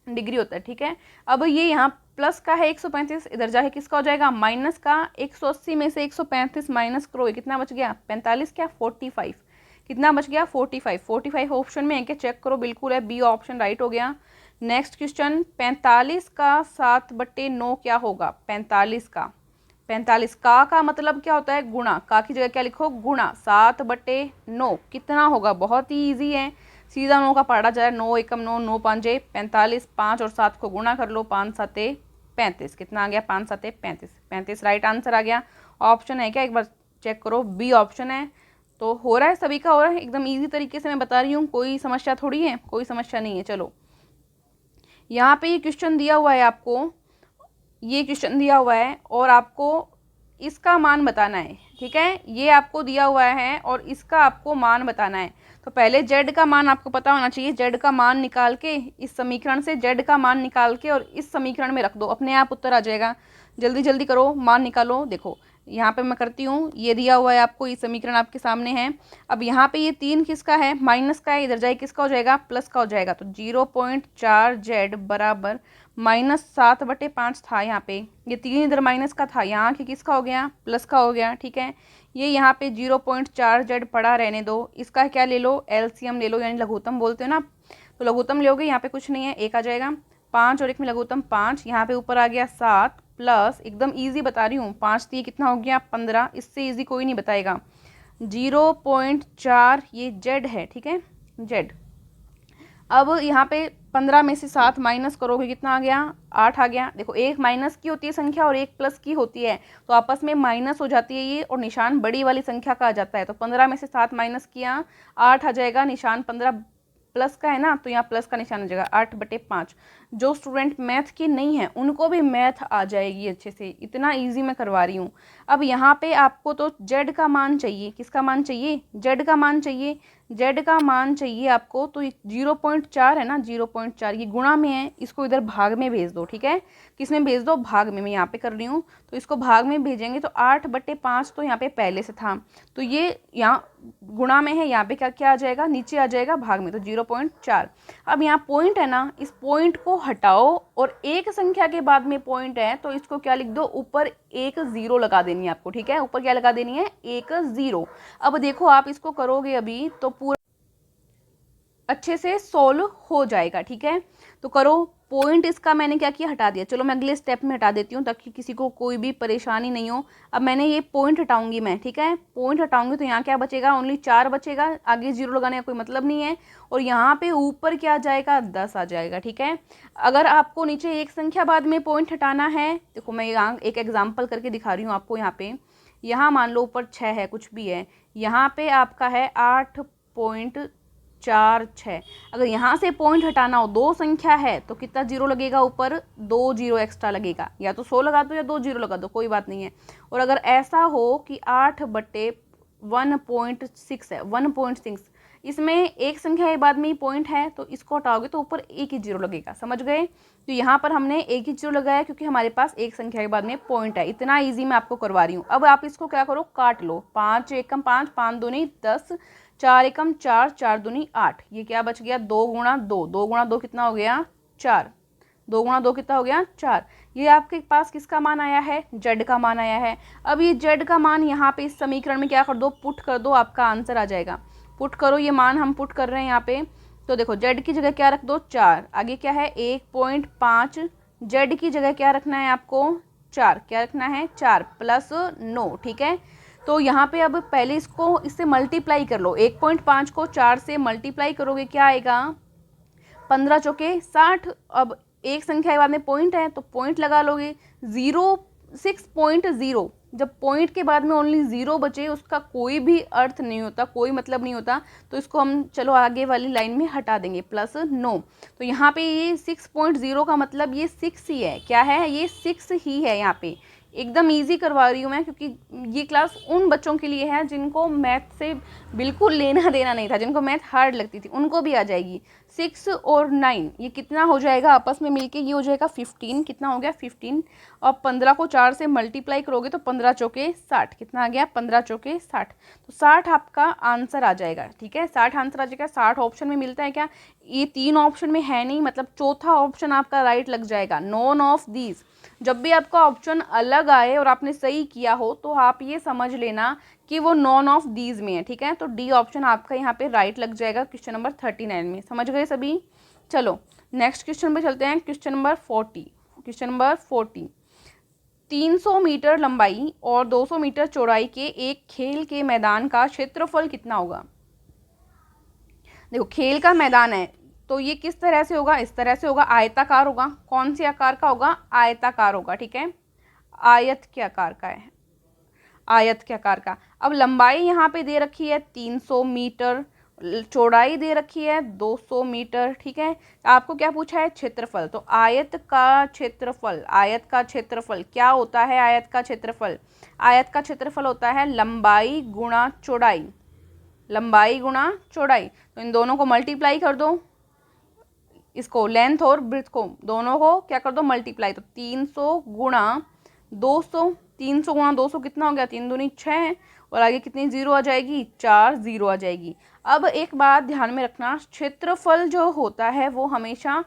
डिग्री होता है। ठीक है, अब ये यहाँ प्लस का है 135, इधर जाके किसका हो जाएगा? माइनस का। 180 में से 135 माइनस करो, कितना बच गया? 45, क्या 45, कितना बच गया? 45। 45 ऑप्शन में है क्या? चेक करो, बिल्कुल है, बी ऑप्शन राइट हो गया। नेक्स्ट क्वेश्चन, 45 का 7/9 क्या होगा? 45 का 45 का मतलब क्या होता है? गुणा। का की जगह क्या लिखो? गुणा। 7/9 कितना होगा? बहुत ही ईजी है, सीधा 9 का पढ़ा जाए। 9 एकम 9, 9 5 45, 5 और 7 को गुणा कर लो, 5 7 35। कितना आ गया? 5 7 35। 35 राइट आंसर आ गया। ऑप्शन है क्या? एक बार चेक करो, बी ऑप्शन है। तो हो रहा है, सभी का हो रहा है, एकदम ईजी तरीके से मैं बता रही हूँ, कोई समस्या थोड़ी है, कोई समस्या नहीं है। चलो यहाँ पे ये क्वेश्चन दिया हुआ है आपको, ये क्वेश्चन दिया हुआ है और आपको इसका मान बताना है। ठीक है, ये आपको दिया हुआ है और इसका आपको मान बताना है। तो पहले जेड का मान आपको पता होना चाहिए। जेड का मान निकाल के, इस समीकरण से जेड का मान निकाल के और इस समीकरण में रख दो, अपने आप उत्तर आ जाएगा। जल्दी जल्दी करो, मान निकालो। देखो यहाँ पे मैं करती हूँ, ये दिया हुआ है आपको, ये समीकरण आपके सामने है। अब यहाँ पे ये 3 किसका है? माइनस का है, इधर जाए किसका हो जाएगा? प्लस का हो जाएगा। तो 0.4 जेड बराबर -7/5 था यहाँ पे, ये 3 इधर माइनस का था, यहाँ के किसका हो गया? प्लस का हो गया। ठीक है, ये यहाँ पे 0.4 जेड पड़ा रहने दो, इसका क्या ले लो? एलसीएम ले लो, यानी लघुत्तम बोलते हो ना, तो लघुत्तम लोगे, यहाँ पे कुछ नहीं है, 1 आ जाएगा। 5 और 1 में लघुत्तम 5, यहाँ पे ऊपर आ गया 7 प्लस, एकदम ईजी बता रही हूँ, 5 दिए कितना हो गया? 15। इससे ईजी कोई नहीं बताएगा। 0.4 ये जेड है। ठीक है, जेड। अब यहाँ पे 15 में से 7 माइनस करोगे, कितना आ गया? 8 आ गया। देखो, एक माइनस की होती है संख्या और एक प्लस की होती है, तो आपस में माइनस हो जाती है ये, और निशान बड़ी वाली संख्या का आ जाता है। तो 15 में से 7 माइनस किया, 8 आ जाएगा। निशान 15 प्लस का है ना, तो यहाँ प्लस का निशान आ जाएगा। 8/5। जो स्टूडेंट मैथ की नहीं है उनको भी मैथ आ जाएगी अच्छे से, इतना इजी मैं करवा रही हूँ। अब यहाँ पे आपको तो जेड का मान चाहिए, किसका मान चाहिए? जेड का मान चाहिए, जेड का मान चाहिए आपको। तो 0.4 है ना, 0.4 ये गुणा में है, इसको इधर भाग में भेज दो। ठीक है, किस में भेज दो? भाग में। मैं यहाँ पे कर रही हूँ, तो इसको भाग में भेजेंगे तो 8/5 तो यहाँ पे पहले से था, तो ये यहाँ गुणा में है, यहाँ पे क्या क्या आ जाएगा? नीचे आ जाएगा भाग में, तो 0.4। अब यहाँ पॉइंट है ना, इस पॉइंट को हटाओ और एक संख्या के बाद में पॉइंट है तो इसको क्या लिख दो, ऊपर एक जीरो लगा देनी है आपको, ठीक है, ऊपर क्या लगा देनी है, एक जीरो। अब देखो आप इसको करोगे अभी तो पूरा अच्छे से सोल्व हो जाएगा, ठीक है। तो करो, पॉइंट इसका मैंने क्या किया, हटा दिया। चलो मैं अगले स्टेप में हटा देती हूँ ताकि किसी को कोई भी परेशानी नहीं हो। अब मैंने ये पॉइंट हटाऊंगी मैं, ठीक है, पॉइंट हटाऊंगी तो यहाँ क्या बचेगा, ओनली 4 बचेगा, आगे जीरो लगाने का कोई मतलब नहीं है। और यहाँ पे ऊपर क्या आ जाएगा, 10 आ जाएगा, ठीक है। अगर आपको नीचे एक संख्या बाद में पॉइंट हटाना है, देखो मैं यहाँ एक एग्जाम्पल करके दिखा रही हूँ आपको। यहाँ मान लो ऊपर 6 है, कुछ भी है, यहाँ पे आपका है 8.46। अगर यहाँ से पॉइंट हटाना हो, दो संख्या है तो कितना जीरो लगेगा, ऊपर 2 जीरो एक्स्ट्रा लगेगा, या तो 100 लगा दो या 2 जीरो लगा दो, कोई बात नहीं है। और अगर ऐसा हो कि 8/1.6 है, 1.6, इसमें एक संख्या के बाद में ही पॉइंट है तो इसको हटाओगे तो ऊपर एक ही जीरो लगेगा, समझ गए। तो यहाँ पर हमने एक ही जीरो लगाया क्योंकि हमारे पास एक संख्या के बाद में पॉइंट है। इतना इजी मैं आपको करवा रही हूँ। अब आप इसको क्या करो, काट लो, 5 एकम 5, 5 दूनी 10, 4 एकम 4, 4 दूनी 8। ये क्या बच गया, 2 गुणा 2, 2 गुणा 2 कितना हो गया, 4, 2 गुणा 2 कितना हो गया, 4। ये आपके पास किसका मान आया है, जेड का मान आया है। अब ये जेड का मान यहाँ पे इस समीकरण में क्या कर दो, पुट कर दो, आपका आंसर आ जाएगा। पुट करो, ये मान हम पुट कर रहे हैं यहाँ पे। तो देखो जेड की जगह क्या रख दो, 4, आगे क्या है 1.5, जेड की जगह क्या रखना है आपको, 4, क्या रखना है, 4 प्लस 9, ठीक है। तो यहाँ पे अब पहले इसको इससे मल्टीप्लाई कर लो, 1.5 को 4 से मल्टीप्लाई करोगे क्या आएगा, 15 चौके 60। अब एक संख्या के बाद में पॉइंट है तो पॉइंट लगा लोगे, 6.0। जब पॉइंट के बाद में ओनली जीरो बचे, उसका कोई भी अर्थ नहीं होता, कोई मतलब नहीं होता। तो इसको हम चलो आगे वाली लाइन में हटा देंगे, प्लस 9। तो यहाँ पे ये 6.0 का मतलब ये 6 ही है, क्या है, ये 6 ही है। यहाँ पे एकदम इजी करवा रही हूँ मैं क्योंकि ये क्लास उन बच्चों के लिए है जिनको मैथ से बिल्कुल लेना देना नहीं था, जिनको मैथ हार्ड लगती थी, उनको भी आ जाएगी। 6 और 9 ये कितना हो जाएगा आपस में मिलके, ये हो जाएगा 15, कितना हो गया 15। और 15 को 4 से मल्टीप्लाई करोगे तो 15 चौके 60, कितना आ गया, 15 चौके 60। तो 60 आपका आंसर आ जाएगा, ठीक है, 60 आंसर आ जाएगा। 60 ऑप्शन में मिलता है क्या, ये 3 ऑप्शन में है नहीं, मतलब चौथा ऑप्शन आपका राइट लग जाएगा, नॉन ऑफ दीज। जब भी आपका ऑप्शन अलग आए और आपने सही किया हो तो आप ये समझ लेना कि वो नॉन ऑफ दीज में है, ठीक है। तो डी ऑप्शन आपका यहाँ पे राइट लग जाएगा क्वेश्चन नंबर 39 में, समझ गए सभी। चलो नेक्स्ट क्वेश्चन पे चलते हैं, question number 40। Question number 40, 300 meter लंबाई और 200 मीटर चौड़ाई के एक खेल के मैदान का क्षेत्रफल कितना होगा। देखो खेल का मैदान है तो ये किस तरह से होगा, इस तरह से होगा, आयताकार होगा। कौन से आकार का होगा, आयताकार होगा, ठीक है, आयत के आकार का है, आयत के आकार का। अब लंबाई यहाँ पे दे रखी है 300 मीटर, चौड़ाई दे रखी है 200 मीटर, ठीक है। आपको क्या पूछा है, क्षेत्रफल। तो आयत का क्षेत्रफल, आयत का क्षेत्रफल क्या होता है, आयत का क्षेत्रफल, आयत का क्षेत्रफल होता है लंबाई गुणा चौड़ाई, लंबाई गुणा चौड़ाई। तो इन दोनों को मल्टीप्लाई कर दो, इसको लेंथ और ब्रेथ को दोनों को क्या कर दो, मल्टीप्लाई। तो 300 गुणा 200, 300 गुणा 200 कितना हो गया, 3 दूनी 6, और आगे कितनी जीरो आ जाएगी, 4 जीरो आ जाएगी। अब एक बात ध्यान में रखना, क्षेत्रफल जो होता है वो हमेशा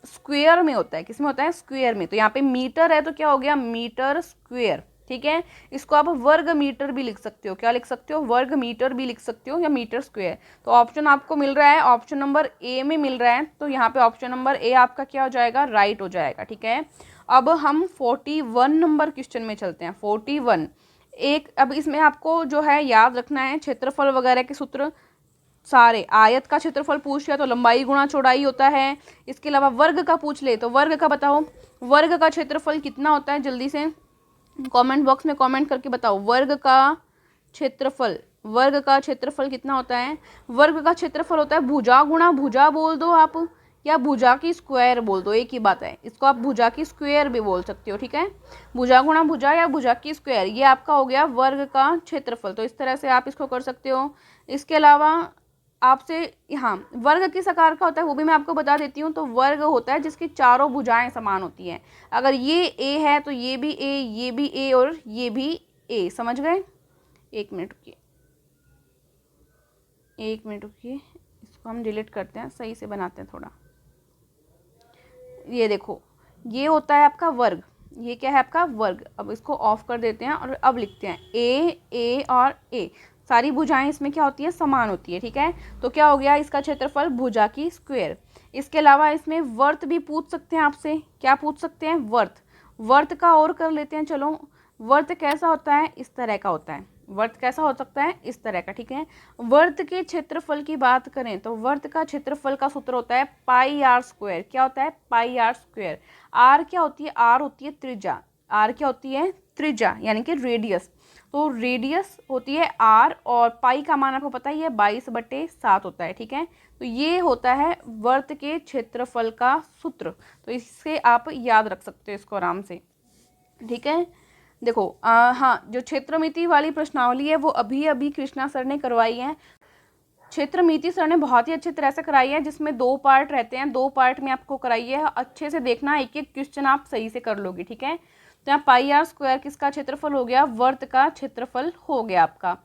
स्क्वायर में होता है, किस में होता है, स्क्वायर में। तो यहाँ पे मीटर है तो क्या हो गया, मीटर स्क्वायर, ठीक है। इसको आप वर्ग मीटर भी लिख सकते हो, क्या लिख सकते हो, वर्ग मीटर भी लिख सकते हो या मीटर स्क्वायर। तो ऑप्शन आपको मिल रहा है, ऑप्शन नंबर ए में मिल रहा है, तो यहाँ पे ऑप्शन नंबर ए आपका क्या हो जाएगा, राइट हो जाएगा, ठीक है। अब हम 41 नंबर क्वेश्चन में चलते हैं, 41। अब इसमें आपको जो है याद रखना है क्षेत्रफल वगैरह के सूत्र सारे। आयत का क्षेत्रफल पूछ लिया तो लंबाई गुणा चौड़ाई होता है। इसके अलावा वर्ग का पूछ ले तो वर्ग का बताओ, वर्ग का क्षेत्रफल कितना होता है, जल्दी से कमेंट बॉक्स में कमेंट करके बताओ, वर्ग का क्षेत्रफल, वर्ग का क्षेत्रफल कितना होता है। वर्ग का क्षेत्रफल होता है भुजा गुणा भुजा बोल दो आप, या भुजा की स्क्वायर बोल दो, एक ही बात है। इसको आप भुजा की स्क्वायर भी बोल सकते हो, ठीक है, भुजा गुणा भुजा या भुजा की स्क्वायर, ये आपका हो गया वर्ग का क्षेत्रफल। तो इस तरह से आप इसको कर सकते हो। इसके अलावा आपसे यहाँ वर्ग किस आकार का होता है वो भी मैं आपको बता देती हूँ। तो वर्ग होता है जिसकी चारों भुजाएं समान होती हैं। अगर ये ए है तो ये भी ए, ये भी ए और ये भी ए, समझ गए। एक मिनट रुकिए, एक मिनट रुकिए, इसको हम डिलीट करते हैं, सही से बनाते हैं थोड़ा। ये देखो ये होता है आपका वर्ग, ये क्या है आपका वर्ग। अब इसको ऑफ कर देते हैं और अब लिखते हैं ए और ए, सारी भुजाएं इसमें क्या होती है, समान होती है, ठीक है। तो क्या हो गया इसका क्षेत्रफल, भुजा की स्क्वायर। इसके अलावा इसमें वर्त भी पूछ सकते हैं आपसे, क्या पूछ सकते हैं, वर्त। वर्त का और कर लेते हैं, चलो। वर्त कैसा होता है, इस तरह का होता है। वर्त कैसा हो सकता है, इस तरह का, ठीक है। वर्त के क्षेत्रफल की बात करें तो वर्त का क्षेत्रफल का सूत्र होता है पाई आर स्क्वायर। क्या होता है, पाई आर स्क्वायर। आर क्या होती है, आर होती है त्रिज्या। आर क्या होती है, त्रिज्या, यानी कि रेडियस। तो रेडियस होती है आर, और पाई का मान आपको पता ही है 22/7 होता है, ठीक है। तो ये होता है वर्त के क्षेत्रफल का सूत्र। तो इससे आप याद रख सकते हो इसको आराम से, ठीक है। देखो हाँ, जो क्षेत्रमिति वाली प्रश्नावली है वो अभी अभी कृष्णा सर ने करवाई है। क्षेत्रमिति सर ने बहुत ही अच्छी तरह से कराई है, जिसमें 2 पार्ट रहते हैं, 2 पार्ट में आपको कराई है। अच्छे से देखना, एक एक क्वेश्चन आप सही से कर लोगे, ठीक है। तो यहाँ पाई आर स्क्वायर किसका क्षेत्रफल हो गया, वर्त का क्षेत्रफल हो गया आपका।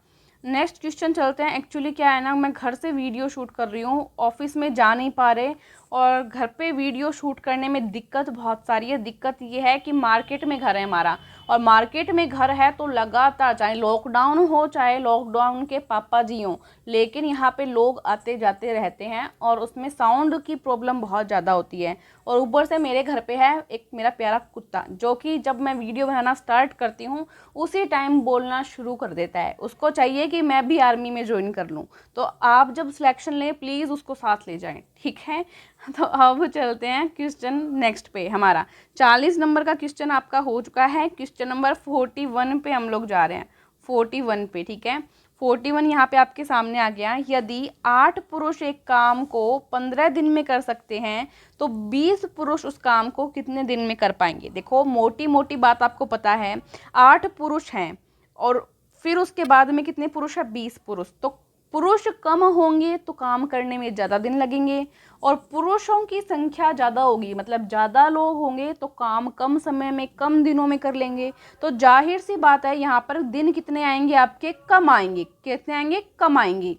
नेक्स्ट क्वेश्चन चलते हैं। एक्चुअली क्या है ना, मैं घर से वीडियो शूट कर रही हूँ, ऑफिस में जा नहीं पा रहे, और घर पे वीडियो शूट करने में दिक्कत बहुत सारी है। दिक्कत ये है कि मार्केट में घर है हमारा, और मार्केट में घर है तो लगातार, चाहे लॉकडाउन हो चाहे लॉकडाउन के पापा जी हों, लेकिन यहाँ पे लोग आते जाते रहते हैं, और उसमें साउंड की प्रॉब्लम बहुत ज़्यादा होती है। और ऊपर से मेरे घर पे है एक मेरा प्यारा कुत्ता, जो कि जब मैं वीडियो बनाना स्टार्ट करती हूँ उसी टाइम बोलना शुरू कर देता है। उसको चाहिए कि मैं भी आर्मी में ज्वाइन कर लूँ। तो आप जब सिलेक्शन लें प्लीज़ उसको साथ ले जाएं, ठीक है। तो अब चलते हैं क्वेश्चन नेक्स्ट पे। हमारा 40 नंबर का क्वेश्चन आपका हो चुका है। क्वेश्चन नंबर 41 पे हम लोग जा रहे हैं, 41 पे, ठीक है। 41 यहाँ पे आपके सामने आ गया। यदि 8 पुरुष एक काम को 15 दिन में कर सकते हैं तो 20 पुरुष उस काम को कितने दिन में कर पाएंगे। देखो मोटी मोटी बात आपको पता है, 8 पुरुष हैं और फिर उसके बाद में कितने पुरुष है, 20 पुरुष। तो पुरुष कम होंगे तो काम करने में ज़्यादा दिन लगेंगे, और पुरुषों की संख्या ज़्यादा होगी, मतलब ज़्यादा लोग होंगे तो काम कम समय में कम दिनों में कर लेंगे। तो जाहिर सी बात है यहाँ पर दिन कितने आएंगे आपके, कम आएंगे। कितने आएंगे, कम आएंगे।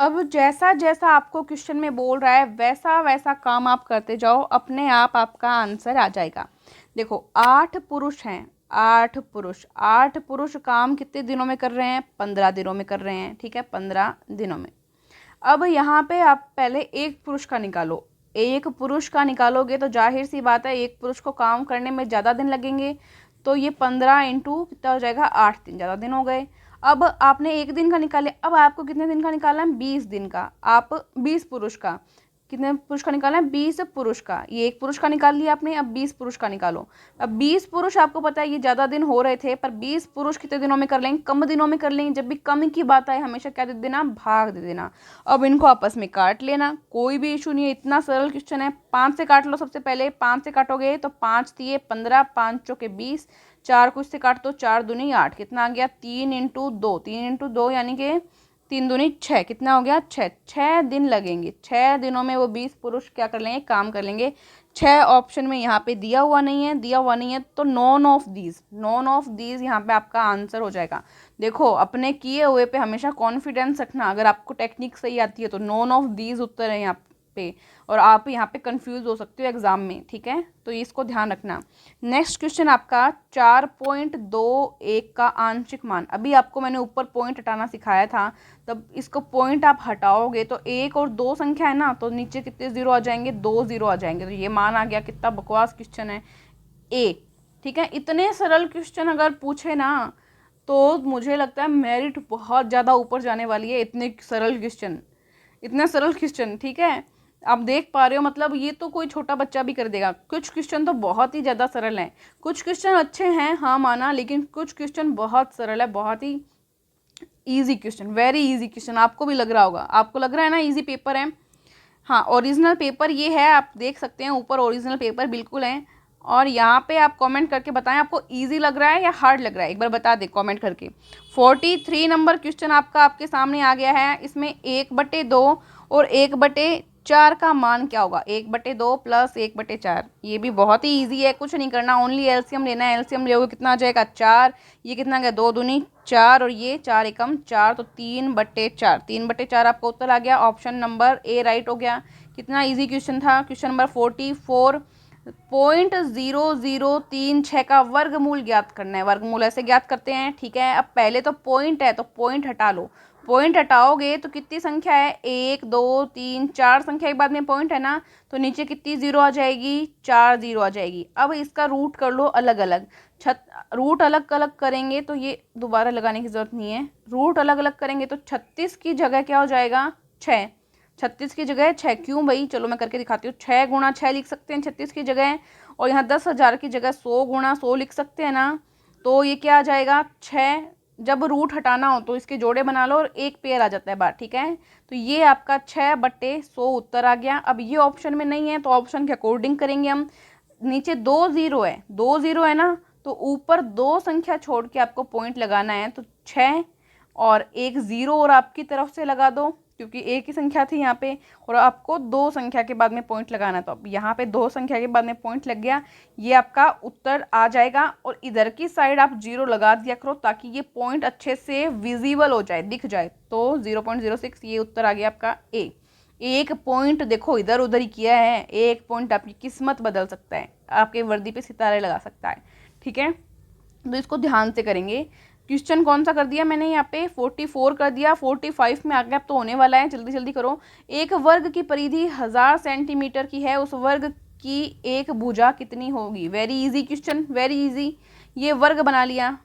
अब जैसा जैसा आपको क्वेश्चन में बोल रहा है वैसा वैसा काम आप करते जाओ, अपने आप आपका आंसर आ जाएगा। देखो 8 पुरुष हैं, 8 पुरुष काम कितने दिनों में कर रहे हैं, 15 दिनों में कर रहे हैं, ठीक है, 15 दिनों में। अब यहाँ पे आप पहले एक पुरुष का निकालो। एक पुरुष का निकालोगे तो जाहिर सी बात है एक पुरुष को काम करने में ज़्यादा दिन लगेंगे। तो ये 15 इंटू कितना हो जाएगा, 8 दिन, ज़्यादा दिन हो गए। अब आपने एक दिन का निकाले, अब आपको कितने दिन का निकालना है, 20 दिन का। आप 20 पुरुष का, कितने पुरुष का निकालना है, 20 पुरुष का। ये एक पुरुष का निकाल लिया आपने, अब 20 पुरुष का निकालो। अब 20 पुरुष आपको पता है ये ज़्यादा दिन हो रहे थे, पर 20 पुरुष कितने दिनों में कर लेंगे, कम दिनों में कर लेंगे। जब भी कम की बात आए हमेशा क्या दे देना, भाग दे देना। अब इनको आपस में काट लेना, कोई भी इशू नहीं है, इतना सरल क्वेश्चन है। 5 से काट लो, सबसे पहले 5 से काटोगे तो 5 दिए 15, 5 चौके 20, 4 को इससे काट दो, 4 दूनी 8, कितना आ गया, 3 इंटू 2, 3 इंटू 2 यानी कि 3 दूनी 6, कितना हो गया, 6 दिन लगेंगे। 6 दिनों में वो 20 पुरुष क्या कर लेंगे, काम कर लेंगे। 6 ऑप्शन में यहाँ पे दिया हुआ नहीं है, तो नॉन ऑफ दीज यहाँ पे आपका आंसर हो जाएगा। देखो अपने किए हुए पे हमेशा कॉन्फिडेंस रखना, अगर आपको टेक्निक सही आती है तो नॉन ऑफ दीज उत्तर है यहाँ पे, और आप यहाँ पे कंफ्यूज हो सकते हो एग्जाम में, ठीक है। तो इसको ध्यान रखना। नेक्स्ट क्वेश्चन आपका 4.21 का आंशिक मान। अभी आपको मैंने ऊपर पॉइंट हटाना सिखाया था, तब इसको पॉइंट आप हटाओगे तो 1 और 2 संख्या है ना, तो नीचे कितने जीरो आ जाएंगे, 2 जीरो आ जाएंगे। तो ये मान आ गया। कितना बकवास क्वेश्चन है ए, ठीक है। इतने सरल क्वेश्चन अगर पूछे ना तो मुझे लगता है मेरिट बहुत ज़्यादा ऊपर जाने वाली है। इतने सरल क्वेश्चन, ठीक है। आप देख पा रहे हो, मतलब ये तो कोई छोटा बच्चा भी कर देगा। कुछ क्वेश्चन तो बहुत ही ज़्यादा सरल हैं, कुछ क्वेश्चन अच्छे हैं, हाँ माना, लेकिन कुछ क्वेश्चन बहुत सरल है, बहुत ही easy question, very easy question. आपको भी लग रहा होगा, आपको लग रहा है ना इजी पेपर है। हाँ, ओरिजिनल पेपर ये है, आप देख सकते हैं ऊपर ओरिजिनल पेपर बिल्कुल है। और यहाँ पे आप कमेंट करके बताएं आपको इजी लग रहा है या हार्ड लग रहा है, एक बार बता दें कमेंट करके। 43 नंबर क्वेश्चन आपका आपके सामने आ गया है। इसमें 1/2 और 1/4 का मान क्या होगा, 1/2 प्लस 1/4। ये भी बहुत ही ईजी है, कुछ नहीं करना, ओनली एलसीएम लेना है। एलसीएम लोगे कितना आ जाएगा, 4। ये कितना गया, 2 दूनी 4, और ये 4 एकम 4, तो 3/4। 3/4 आपका उत्तर आ गया। ऑप्शन नंबर ए राइट हो गया। कितना इजी क्वेश्चन था। क्वेश्चन नंबर 44, 0.0036 का वर्गमूल ज्ञात करना है। वर्गमूल ऐसे ज्ञात करते हैं, ठीक है। अब पहले तो पॉइंट है तो पॉइंट हटा लो, पॉइंट हटाओगे तो कितनी संख्या है, 1 2 3 4 संख्या के बाद में पॉइंट है ना, तो नीचे कितनी जीरो आ जाएगी, 4 जीरो आ जाएगी। अब इसका रूट कर लो अलग अलग, रूट अलग अलग करेंगे तो ये दोबारा लगाने की जरूरत नहीं है। रूट अलग अलग करेंगे तो 36 की जगह क्या हो जाएगा, 6। 36 की जगह 6, क्यों भाई, चलो मैं करके दिखाती हूँ। 6 गुणा 6 लिख सकते हैं 36 की जगह, और यहाँ 10,000 की जगह 100 गुणा 100 लिख सकते हैं ना। तो ये क्या आ जाएगा, 6। जब रूट हटाना हो तो इसके जोड़े बना लो और एक पेयर आ जाता है बाहर, ठीक है। तो ये आपका 6/100 उत्तर आ गया। अब ये ऑप्शन में नहीं है तो ऑप्शन के अकॉर्डिंग करेंगे हम। नीचे 2 जीरो है, 2 जीरो है ना, तो ऊपर 2 संख्या छोड़ के आपको पॉइंट लगाना है। तो 6 और एक जीरो और आपकी तरफ से लगा दो, क्योंकि एक ही संख्या थी यहाँ पे, और आपको 2 संख्या के बाद में पॉइंट लगाना है। तो अब यहाँ पे 2 संख्या के बाद में पॉइंट लग गया, ये आपका उत्तर आ जाएगा। और इधर की साइड आप जीरो लगा दिया करो ताकि ये पॉइंट अच्छे से विजिबल हो जाए, दिख जाए। तो 0.06 ये उत्तर आ गया आपका ए। एक पॉइंट देखो इधर उधर ही किया है, एक पॉइंट आपकी किस्मत बदल सकता है, आपके वर्दी पे सितारे लगा सकता है, ठीक है। तो इसको ध्यान से करेंगे। क्वेश्चन कौन सा कर दिया मैंने यहाँ पे, 44 कर दिया, 45 में आ गया, अब तो होने वाला है, जल्दी जल्दी करो। एक वर्ग की परिधि 1000 सेंटीमीटर की है, उस वर्ग की एक भुजा कितनी होगी। Very easy question, very easy. ये वर्ग बना लिया,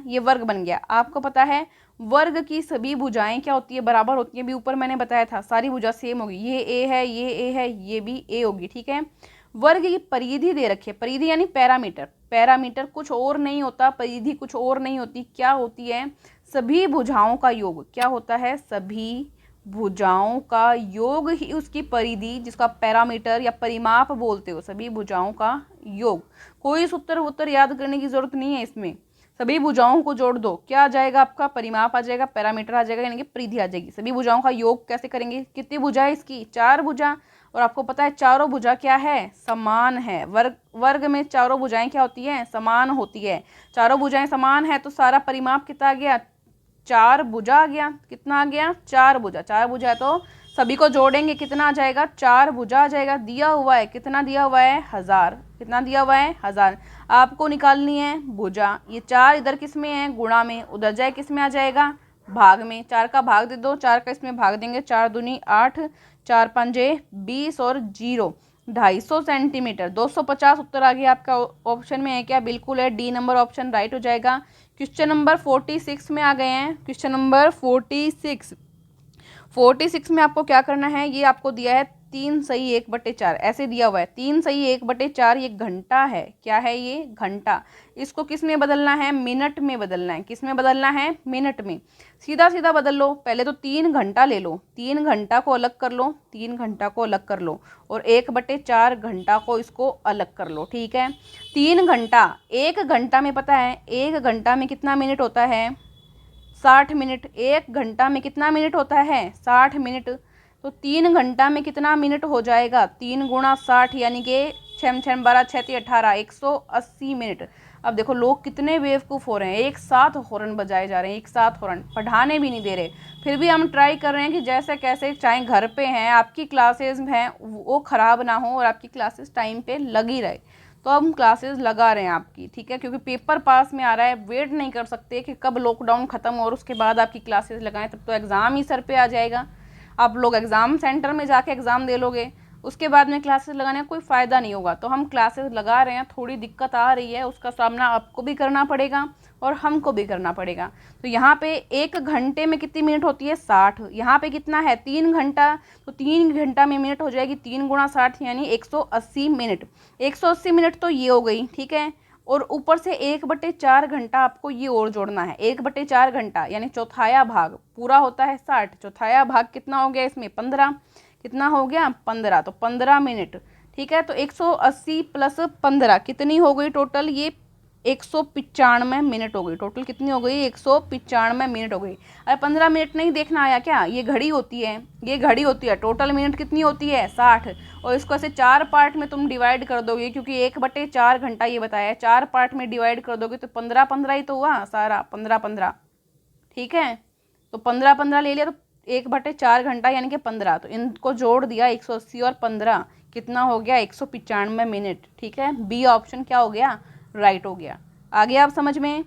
ये वर्ग बन गया। आपको पता है वर्ग की सभी भुजाएं क्या होती है, बराबर होती है। भी ऊपर मैंने बताया था सारी भुजा सेम होगी, ये ए है, ये ए है, ये भी ए होगी, ठीक है। वर्ग की परिधि दे रखी है, परिधि यानी पैरामीटर, पैरामीटर कुछ और नहीं होता, परिधि कुछ और नहीं होती, क्या होती है, सभी भुजाओं का योग। क्या होता है, सभी भुजाओं का योग ही उसकी परिधि, जिसका पैरामीटर या परिमाप बोलते हो, सभी भुजाओं का योग। कोई सूत्र वूत्र याद करने की जरूरत नहीं है इसमें, सभी भुजाओं को जोड़ दो, क्या आ जाएगा आपका, परिमाप आ जाएगा, पैरामीटर आ जाएगा, यानी कि परिधि आ जाएगी। सभी भुजाओं का योग कैसे करेंगे, कितनी भुजा है इसकी, 4 भुजा, और आपको पता है चारों भुजा क्या है, समान है। वर्ग में चारों भुजाएं क्या होती है, समान होती है। चारों भुजाएं समान है तो सारा परिमाप कितना आ गया, 4 भुजा आ गया। कितना आ गया, 4 भुजा। 4 भुजा है तो सभी को जोड़ेंगे कितना आ जाएगा, 4 भुजा आ जाएगा। दिया हुआ है, कितना दिया हुआ है, 1000। कितना दिया हुआ है, 1000। आपको निकालनी है भुजा। ये 4 इधर किस में है, गुणा में, उधर जाए किस में आ जाएगा, भाग में। 4 का भाग दे दो, 4 का इसमें भाग देंगे, 4 दूनी 8, 4 पंजे 20 और 0 250 सेंटीमीटर, 250 उत्तर आ गया आपका। ऑप्शन में है क्या, बिल्कुल है, डी नंबर ऑप्शन राइट हो जाएगा। क्वेश्चन नंबर 46 में आ गए हैं। क्वेश्चन नंबर 46 में आपको क्या करना है, ये आपको दिया है 3 सही 1/4, ऐसे दिया हुआ है 3 सही 1/4। ये घंटा है, क्या है ये, घंटा। इसको किस में बदलना है, मिनट में बदलना है। किस में बदलना है, मिनट में। सीधा सीधा बदल लो, पहले तो 3 घंटा ले लो, 3 घंटा को अलग कर लो, 3 घंटा को अलग कर लो, और 1/4 घंटा को इसको अलग कर लो, ठीक है। 3 घंटा, 1 घंटा में पता है 1 घंटा में कितना मिनट होता है, 60 मिनट। 1 घंटा में कितना मिनट होता है, 60 मिनट। तो 3 घंटा में कितना मिनट हो जाएगा, 3 गुणा 60, यानी कि 6 6 12 6 18 180 मिनट। अब देखो लोग कितने बेवकूफ़ हो रहे हैं, एक साथ हॉर्न बजाए जा रहे हैं, एक साथ हॉर्न, पढ़ाने भी नहीं दे रहे। फिर भी हम ट्राई कर रहे हैं कि जैसे कैसे, चाहे घर पे हैं, आपकी क्लासेस हैं, वो ख़राब ना हो और आपकी क्लासेस टाइम पे लगी रहे। तो हम क्लासेस लगा रहे हैं आपकी, ठीक है, क्योंकि पेपर पास में आ रहा है। वेट नहीं कर सकते कि कब लॉकडाउन ख़त्म हो और उसके बाद आपकी क्लासेस लगाएं, तब तो एग्ज़ाम ही सर पे आ जाएगा। आप लोग एग्ज़ाम सेंटर में जाके एग्ज़ाम दे लोगे, उसके बाद में क्लासेस लगाने का कोई फ़ायदा नहीं होगा। तो हम क्लासेस लगा रहे हैं, थोड़ी दिक्कत आ रही है, उसका सामना आपको भी करना पड़ेगा और हमको भी करना पड़ेगा। तो यहाँ पे 1 घंटे में कितनी मिनट होती है, 60। यहाँ पे कितना है, 3 घंटा, तो 3 घंटा में मिनट हो जाएगी 3 गुणा 60, यानी 180 मिनट। 180 मिनट तो ये हो गई, ठीक है। और ऊपर से 1/4 घंटा आपको ये और जोड़ना है। 1/4 घंटा यानी चौथाया भाग, पूरा होता है 60, चौथाया भाग कितना हो गया इसमें, 15। कितना हो गया, 15, तो 15 मिनट, ठीक है। तो 180 प्लस 15 कितनी हो गई टोटल, ये 195 मिनट हो गई। टोटल कितनी हो गई, 195 मिनट हो गई। अरे 15 मिनट नहीं देखना आया क्या, ये घड़ी होती है, ये घड़ी होती है। टोटल मिनट कितनी होती है, 60, और इसको ऐसे 4 पार्ट में तुम डिवाइड कर दोगे, क्योंकि 1/4 घंटा ये बताया है, 4 पार्ट में डिवाइड कर दोगे तो 15 15 ही तो हुआ सारा, 15 15, ठीक है। तो 15 15 ले लिया तो 1/4 घंटा यानी कि 15, तो इनको जोड़ दिया 180 और 15 कितना हो गया 195 मिनट। ठीक है, बी ऑप्शन क्या हो गया, राइट हो गया। आगे आप समझ में।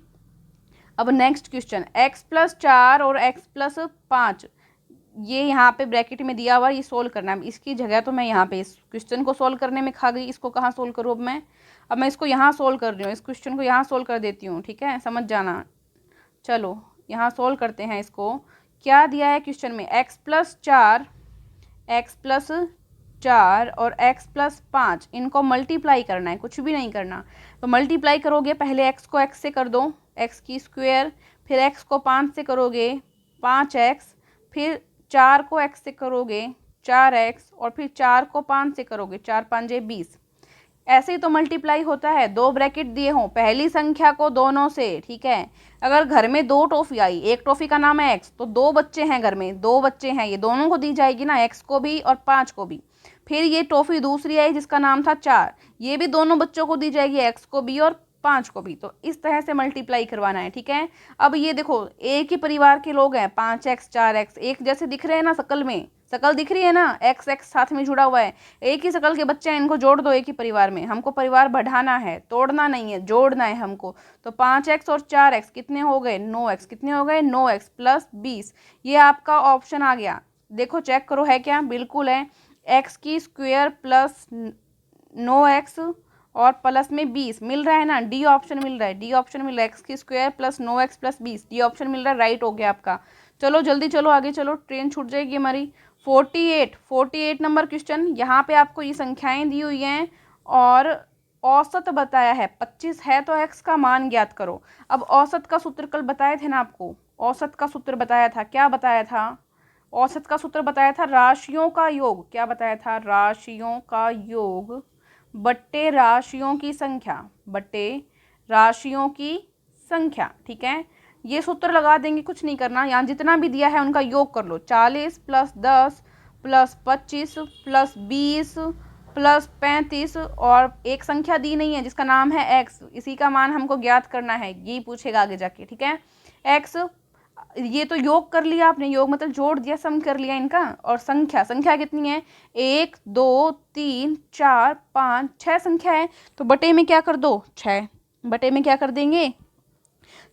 अब नेक्स्ट क्वेश्चन, x+4 और x+5 ये यहाँ पे ब्रैकेट में दिया हुआ, ये सोल्व करना है। इसकी जगह तो मैं यहाँ पे इस क्वेश्चन को सोल्व करने में खा गई, इसको कहाँ सोल्व करूँ अब मैं इसको यहाँ सोल्व कर रही हूँ, इस क्वेश्चन को यहाँ सोल्व कर देती हूँ। ठीक है, समझ जाना। चलो यहाँ सोल्व करते हैं इसको। क्या दिया है क्वेश्चन में, x+4 और x+5 इनको मल्टीप्लाई करना है, कुछ भी नहीं करना। तो मल्टीप्लाई करोगे, पहले x को x से कर दो, x की स्क्वायर, फिर x को 5 से करोगे 5x, फिर 4 को x से करोगे 4x, और फिर 4 को 5 से करोगे 4 5 20। ऐसे ही तो मल्टीप्लाई होता है, दो ब्रैकेट दिए हों, पहली संख्या को दोनों से। ठीक है, अगर घर में 2 टॉफी आई, एक टॉफी का नाम है x, तो 2 बच्चे हैं घर में, 2 बच्चे हैं, ये दोनों को दी जाएगी ना, x को भी और 5 को भी। फिर ये टॉफी दूसरी आई जिसका नाम था 4, ये भी दोनों बच्चों को दी जाएगी, x को भी और 5 को भी। तो इस तरह से मल्टीप्लाई करवाना है। ठीक है, अब ये देखो एक ही परिवार के लोग हैं, 5x 4x एक जैसे दिख रहे हैं ना, शकल में, शकल दिख रही है ना, x x साथ में जुड़ा हुआ है, एक ही शकल के बच्चे हैं, इनको जोड़ दो एक ही परिवार में। हमको परिवार बढ़ाना है, तोड़ना नहीं है, जोड़ना है हमको। तो 5x और 4x कितने हो गए 9x, कितने हो गए 9x + 20। ये आपका ऑप्शन आ गया, देखो चेक करो है क्या, बिल्कुल है। x की स्क्वायर प्लस 9x और प्लस में 20 मिल रहा है ना, डी ऑप्शन मिल रहा है, डी ऑप्शन मिल रहा है, x की square plus 9x plus 20, D option मिल रहा है, राइट हो गया आपका। चलो जल्दी चलो आगे चलो, ट्रेन छूट जाएगी हमारी। 48 नंबर क्वेश्चन, यहाँ पे आपको ये संख्याएं दी हुई हैं और औसत बताया है, 25 है तो x का मान ज्ञात करो। अब औसत का सूत्र कल बताए थे ना आपको, औसत का सूत्र बताया था, क्या बताया था, औसत का सूत्र बताया था राशियों का योग, क्या बताया था, राशियों का योग बट्टे राशियों की संख्या, बट्टे राशियों की संख्या। ठीक है, ये सूत्र लगा देंगे, कुछ नहीं करना, यहाँ जितना भी दिया है उनका योग कर लो, 40 + 10 + 25 + 20 + 35, और एक संख्या दी नहीं है जिसका नाम है x, इसी का मान हमको ज्ञात करना है, ये पूछेगा आगे जाके। ठीक है, x, ये तो योग कर लिया आपने, योग मतलब जोड़ दिया, सम कर लिया इनका, और संख्या, संख्या कितनी है 1 2 3 4 5 6 संख्या है, तो बटे में क्या कर दो 6, बटे में क्या कर देंगे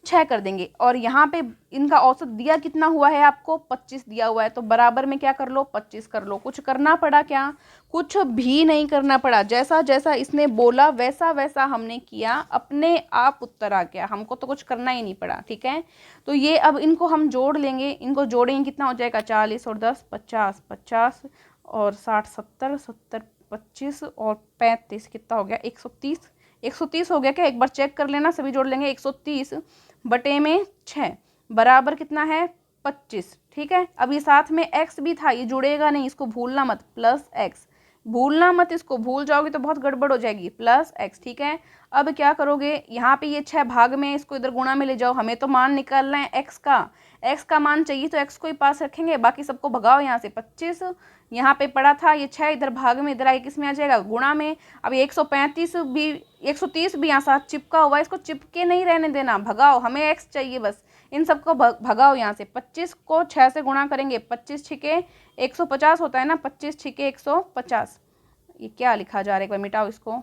6 कर देंगे। और यहाँ पे इनका औसत दिया कितना हुआ है आपको 25 दिया हुआ है, तो बराबर में क्या कर लो 25 कर लो। कुछ करना पड़ा क्या, कुछ भी नहीं करना पड़ा, जैसा जैसा इसने बोला वैसा वैसा हमने किया, अपने आप उत्तर आ गया, हमको तो कुछ करना ही नहीं पड़ा। ठीक है, तो ये अब इनको हम जोड़ लेंगे, इनको जोड़ेंगे कितना हो जाएगा 40 और 10 50 50 और 60 70 70 25 और 35 कितना हो गया 130, 130 हो गया क्या, एक बार चेक कर लेना, सभी जोड़ लेंगे, 130 बटे में 6 बराबर कितना है 25। ठीक है, अब ये साथ में x भी था, ये जुड़ेगा नहीं, इसको भूलना मत, प्लस x, भूलना मत, इसको भूल जाओगे तो बहुत गड़बड़ हो जाएगी, प्लस x। ठीक है, अब क्या करोगे, यहाँ पे ये 6 भाग में, इसको इधर गुणा में ले जाओ, हमें तो मान निकालना है x का मान चाहिए, तो x को ही पास रखेंगे, बाकी सबको भगाओ यहाँ से। 25 यहाँ पे पड़ा था, ये 6 इधर भाग में, इधर आए किस में आ जाएगा गुणा में। अब 135 भी 130 भी यहाँ साथ चिपका हुआ है, इसको चिपके नहीं रहने देना, भगाओ, हमें x चाहिए बस, इन सबको भगाओ यहाँ से। 25 को 6 से गुणा करेंगे, 25 छिके 150 होता है ना, 25 छिके 150, ये क्या लिखा जा रहा है, एक बार मिटाओ इसको,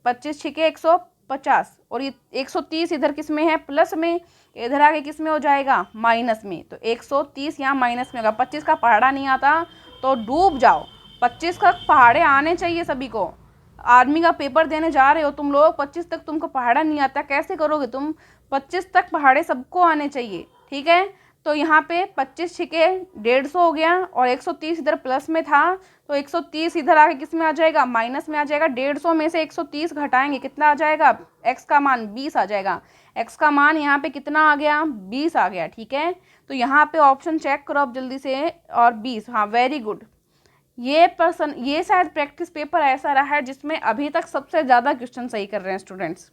25 छिके 150, और ये 130 इधर किस में है प्लस में, इधर आके किस में हो जाएगा माइनस में, तो 130 यहाँ माइनस में होगा। 25 का पहाड़ा नहीं आता तो डूब जाओ, 25 का पहाड़े आने चाहिए सभी को, आर्मी का पेपर देने जा रहे हो तुम लोग, 25 तक तुमको पहाड़ा नहीं आता, कैसे करोगे तुम, 25 तक पहाड़े सबको आने चाहिए। ठीक है, तो यहाँ पे 25 छिके 150 हो गया, और 130 इधर प्लस में था, तो 130 इधर आके किस में आ जाएगा माइनस में आ जाएगा। 150 में से 130 घटाएंगे, कितना आ जाएगा, x का मान 20 आ जाएगा, x का मान यहाँ पे कितना आ गया 20 आ गया। ठीक है, तो यहाँ पे ऑप्शन चेक करो आप जल्दी से, और 20, हाँ वेरी गुड। ये शायद प्रैक्टिस पेपर ऐसा रहा है जिसमें अभी तक सबसे ज़्यादा क्वेश्चन सही कर रहे हैं स्टूडेंट्स,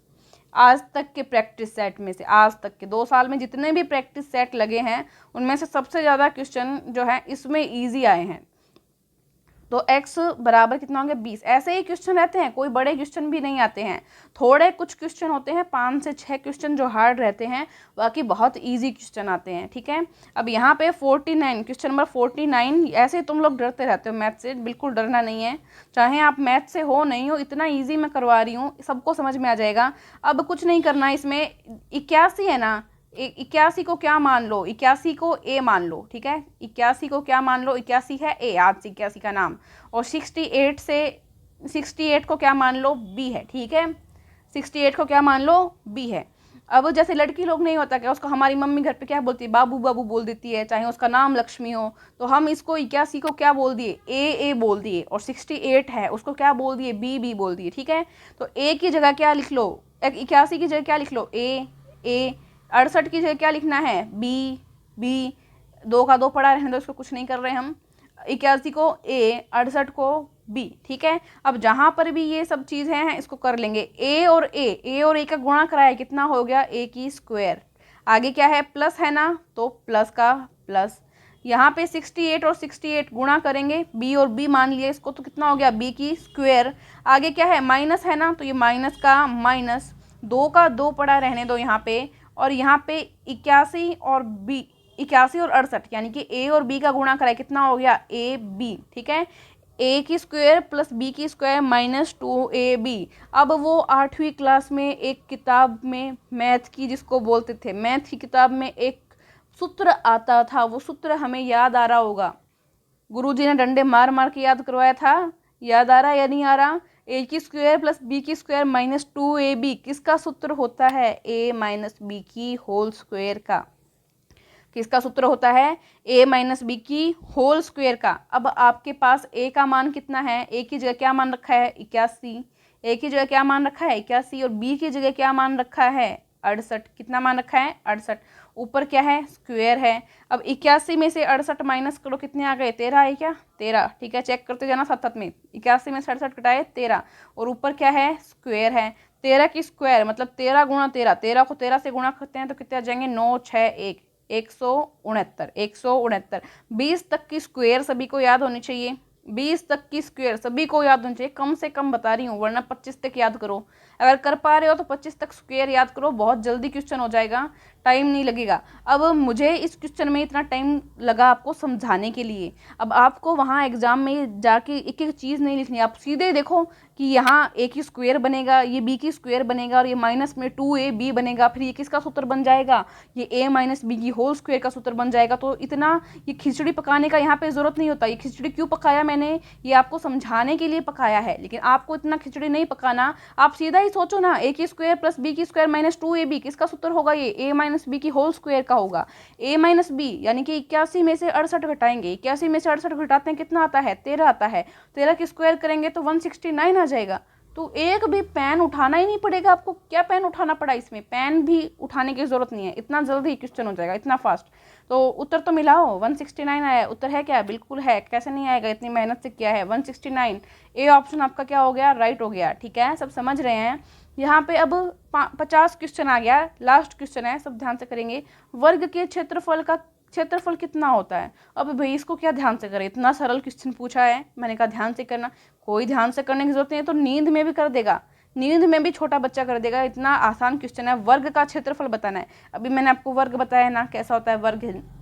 आज तक के प्रैक्टिस सेट में से, आज तक के 2 साल में जितने भी प्रैक्टिस सेट लगे हैं उनमें से सबसे ज़्यादा क्वेश्चन जो है इसमें ईजी आए हैं। तो x बराबर कितना हो गया 20। ऐसे ही क्वेश्चन रहते हैं, कोई बड़े क्वेश्चन भी नहीं आते हैं, थोड़े कुछ क्वेश्चन होते हैं 5 से 6 क्वेश्चन जो हार्ड रहते हैं, बाकी बहुत इजी क्वेश्चन आते हैं। ठीक है, अब यहाँ पे 49 क्वेश्चन नंबर 49, ऐसे तुम लोग डरते रहते हो मैथ से, बिल्कुल डरना नहीं है, चाहे आप मैथ से हो नहीं हो, इतना ईजी मैं करवा रही हूँ, सबको समझ में आ जाएगा। अब कुछ नहीं करना, इसमें 81 है ना, 81 को क्या मान लो, 81 को ए मान लो। ठीक है, 81 को क्या मान लो, 81 है ए, आज से 81 का नाम, और 68 को क्या मान लो, बी है। ठीक है, 68 को क्या मान लो, बी है। अब जैसे लड़की लोग नहीं होता क्या, उसको हमारी मम्मी घर पे क्या बोलती है, बाबू बाबू बोल देती है, चाहे उसका नाम लक्ष्मी हो, तो हम इसको 81 को क्या बोल दिए, ए बोल दिए, और 68 है उसको क्या बोल दिए, बी बोल दिए। ठीक है, तो ए की जगह क्या लिख लो, 81 की जगह क्या लिख लो, ए। 68 की जगह क्या लिखना है, बी। 2 का 2 पड़ा रहने दो, इसको कुछ नहीं कर रहे हम। 81 को ए, 68 को बी। ठीक है, अब जहां पर भी ये सब चीज़ें हैं इसको कर लेंगे, ए और ए का गुणा कराया, कितना हो गया, ए की स्क्वायर। आगे क्या है, प्लस है ना, तो प्लस का प्लस। यहाँ पे 68 और 68 गुणा करेंगे, बी और बी मान लिया इसको, तो कितना हो गया, बी की स्क्वायर। आगे क्या है, माइनस है ना, तो ये माइनस का माइनस, 2 का 2 पड़ा रहने दो यहाँ पे, और यहाँ पे 81 और 68 यानी कि ए और बी का गुणा कराए, कितना हो गया, ए बी। ठीक है, ए की स्क्वायर प्लस बी की स्क्वायर माइनस 2ab। अब वो 8वीं क्लास में एक किताब में मैथ की, जिसको बोलते थे मैथ की किताब में, एक सूत्र आता था, वो सूत्र हमें याद आ रहा होगा, गुरुजी ने डंडे मार मार के याद करवाया था, याद आ रहा या नहीं आ रहा, ए की स्क्वायर प्लस बी की स्क्वायर माइनस 2ab किसका सूत्र होता है, ए माइनस बी की होल स्क्वायर का। किसका सूत्र होता है, a माइनस बी की होल स्क्वायर का। अब आपके पास a का मान कितना है, a की जगह क्या मान रखा है, 81, a की जगह क्या मान रखा है 81, और b की जगह क्या मान रखा है 68। कितना मान रखा है 68, ऊपर क्या है स्क्वायर है। अब 81 में से 68 माइनस करो, कितने आ गए 13 है क्या, 13। ठीक है, चेक करते जाना साथ साथ में, 81 में से 68 कटाए 13, और ऊपर क्या है स्क्वायर है। 13 की स्क्वायर मतलब 13 गुणा 13, 13 को 13 से गुणा करते हैं तो कितने आ जाएंगे, 9 6 1, 169। 20 तक की स्क्वायर सभी को याद होनी चाहिए, 20 तक की स्क्वायर सभी को याद होनी चाहिए, कम से कम बता रही हूँ, वरना 25 तक याद करो। अगर कर पा रहे हो तो 25 तक स्क्वायर याद करो, बहुत जल्दी क्वेश्चन हो जाएगा, टाइम नहीं लगेगा। अब मुझे इस क्वेश्चन में इतना टाइम लगा आपको समझाने के लिए, अब आपको वहाँ एग्जाम में जाके एक एक चीज़ नहीं लिखनी, आप सीधे देखो कि यहाँ ए की स्क्वायर बनेगा, ये बी की स्क्वायर बनेगा, और ये माइनस में 2ab बनेगा, फिर ये किसका सूत्र बन जाएगा, ये a माइनस बी की होल स्क्वायर का सूत्र बन जाएगा। तो इतना ये खिचड़ी पकाने का यहाँ पे ज़रूरत नहीं होता। ये खिचड़ी क्यों पकाया मैंने, ये आपको समझाने के लिए पकाया है, लेकिन आपको इतना खिचड़ी नहीं पकाना, आप सीधा ही सोचो ना, a की स्क्वायर प्लस बी की स्क्वायर माइनस 2ab किसका सूत्र होगा, ये a माइनस बी की होल स्क्वायर का होगा। a माइनस बी यानी कि 81 में से 68 घटाएंगे, 81 में से 68 घटाते हैं कितना आता है 13 आता है, 13 की स्क्वायर करेंगे तो 169 आ जाएगा। तो एक भी पेन उठाना ही नहीं पड़ेगा आपको, क्या पेन उठाना पड़ा इसमें, पेन भी उठाने की जरूरत नहीं है, इतना जल्दी क्वेश्चन हो जाएगा, इतना फास्ट। तो उत्तर तो मिलाओ, 169 आया, उत्तर है क्या, बिल्कुल है, कैसे नहीं आएगा, इतनी मेहनत से किया है, 169। ए ऑप्शन आपका क्या हो गया, राइट हो गया। ठीक है, सब समझ रहे हैं। यहाँ पे अब 50 क्वेश्चन आ गया, लास्ट क्वेश्चन है, सब ध्यान से करेंगे। वर्ग के क्षेत्रफल कितना होता है। अब भाई इसको क्या ध्यान से करें, इतना सरल क्वेश्चन पूछा है, मैंने कहा ध्यान से करना, कोई ध्यान से करने की जरूरत नहीं है तो नींद में भी कर देगा, नींद में भी छोटा बच्चा कर देगा, इतना आसान क्वेश्चन है। वर्ग का क्षेत्रफल बताना है, अभी मैंने आपको वर्ग बताया ना कैसा होता है,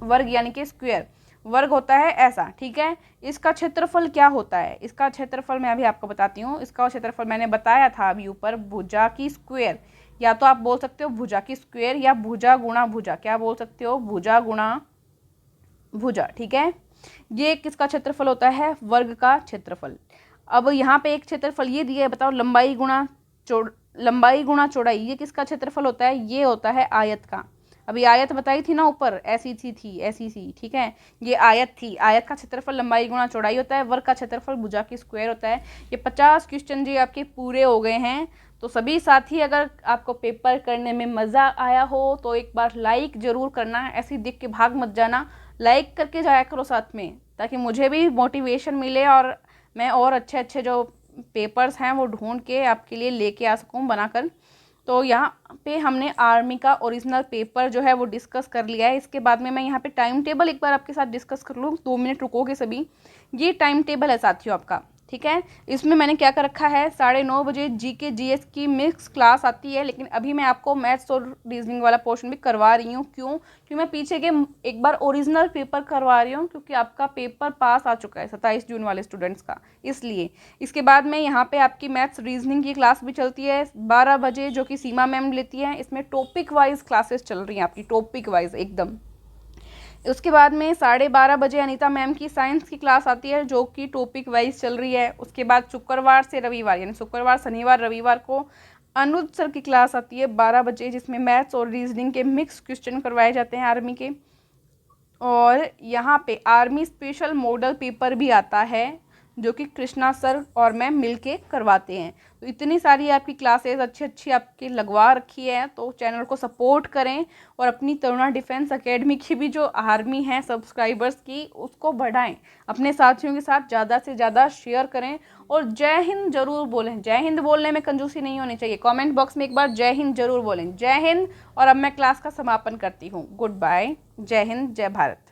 वर्ग यानी कि स्क्वायर, वर्ग होता है ऐसा। ठीक है, इसका क्षेत्रफल क्या होता है, इसका क्षेत्रफल मैं अभी आपको बताती हूँ। इसका क्षेत्रफल मैंने बताया था अभी ऊपर, भुजा की स्क्वायर, या तो आप बोल सकते हो भुजा की स्क्वायर या भुजा गुणा भुजा, क्या बोल सकते हो, भुजा गुणा भुजा। ठीक है, ये किसका क्षेत्रफल होता है, वर्ग का क्षेत्रफल। अब यहाँ पे एक क्षेत्रफल ये दिया है, बताओ लंबाई गुणा चौड़ाई, ये किसका क्षेत्रफल होता है, ये होता है आयत का। अभी आयत बताई थी ना ऊपर, ऐसी सी। ठीक है, ये आयत थी, आयत का क्षेत्रफल लंबाई गुणा चौड़ाई होता है, वर्ग का क्षेत्रफल भुजा की स्क्वायर होता है। ये 50 क्वेश्चन जी आपके पूरे हो गए हैं। तो सभी साथी, अगर आपको पेपर करने में मज़ा आया हो तो एक बार लाइक ज़रूर करना, ऐसे देख के भाग मत जाना, लाइक करके जाया करो साथ में, ताकि मुझे भी मोटिवेशन मिले और मैं और अच्छे अच्छे जो पेपर्स हैं वो ढूंढ के आपके लिए लेके आ सकूं बनाकर। तो यहाँ पे हमने आर्मी का ओरिजिनल पेपर जो है वो डिस्कस कर लिया है। इसके बाद में मैं यहाँ पे टाइम टेबल एक बार आपके साथ डिस्कस कर लूँ, 2 मिनट रुकोगे सभी। ये टाइम टेबल है साथियों आपका, ठीक है। इसमें मैंने क्या कर रखा है, 9:30 बजे जीके जीएस की मिक्स क्लास आती है, लेकिन अभी मैं आपको मैथ्स और रीजनिंग वाला पोर्शन भी करवा रही हूँ। क्यों? क्योंकि मैं पीछे के एक बार ओरिजिनल पेपर करवा रही हूँ, क्योंकि आपका पेपर पास आ चुका है 27 जून वाले स्टूडेंट्स का, इसलिए। इसके बाद में यहाँ पे आपकी मैथ्स रीजनिंग की क्लास भी चलती है 12 बजे, जो कि सीमा मैम लेती है। इसमें टॉपिक वाइज क्लासेस चल रही हैं आपकी, टॉपिक वाइज एकदम। उसके बाद में 12:30 बजे अनीता मैम की साइंस की क्लास आती है, जो कि टॉपिक वाइज चल रही है। उसके बाद शुक्रवार से रविवार, यानी शुक्रवार शनिवार रविवार को अनुज सर की क्लास आती है 12 बजे, जिसमें मैथ्स और रीजनिंग के मिक्स क्वेश्चन करवाए जाते हैं आर्मी के। और यहाँ पे आर्मी स्पेशल मॉडल पेपर भी आता है, जो कि कृष्णा सर और मैं मिलके करवाते हैं। तो इतनी सारी आपकी क्लासेस अच्छी अच्छी आपकी लगवा रखी है, तो चैनल को सपोर्ट करें और अपनी तरुणा डिफेंस एकेडमी की भी जो आर्मी है सब्सक्राइबर्स की, उसको बढ़ाएं। अपने साथियों के साथ ज़्यादा से ज़्यादा शेयर करें और जय हिंद जरूर बोलें। जय हिंद बोलने में कंजूसी नहीं होनी चाहिए। कमेंट बॉक्स में एक बार जय हिंद जरूर बोलें। जय हिंद। और अब मैं क्लास का समापन करती हूँ। Good bye. जय हिंद, जय भारत।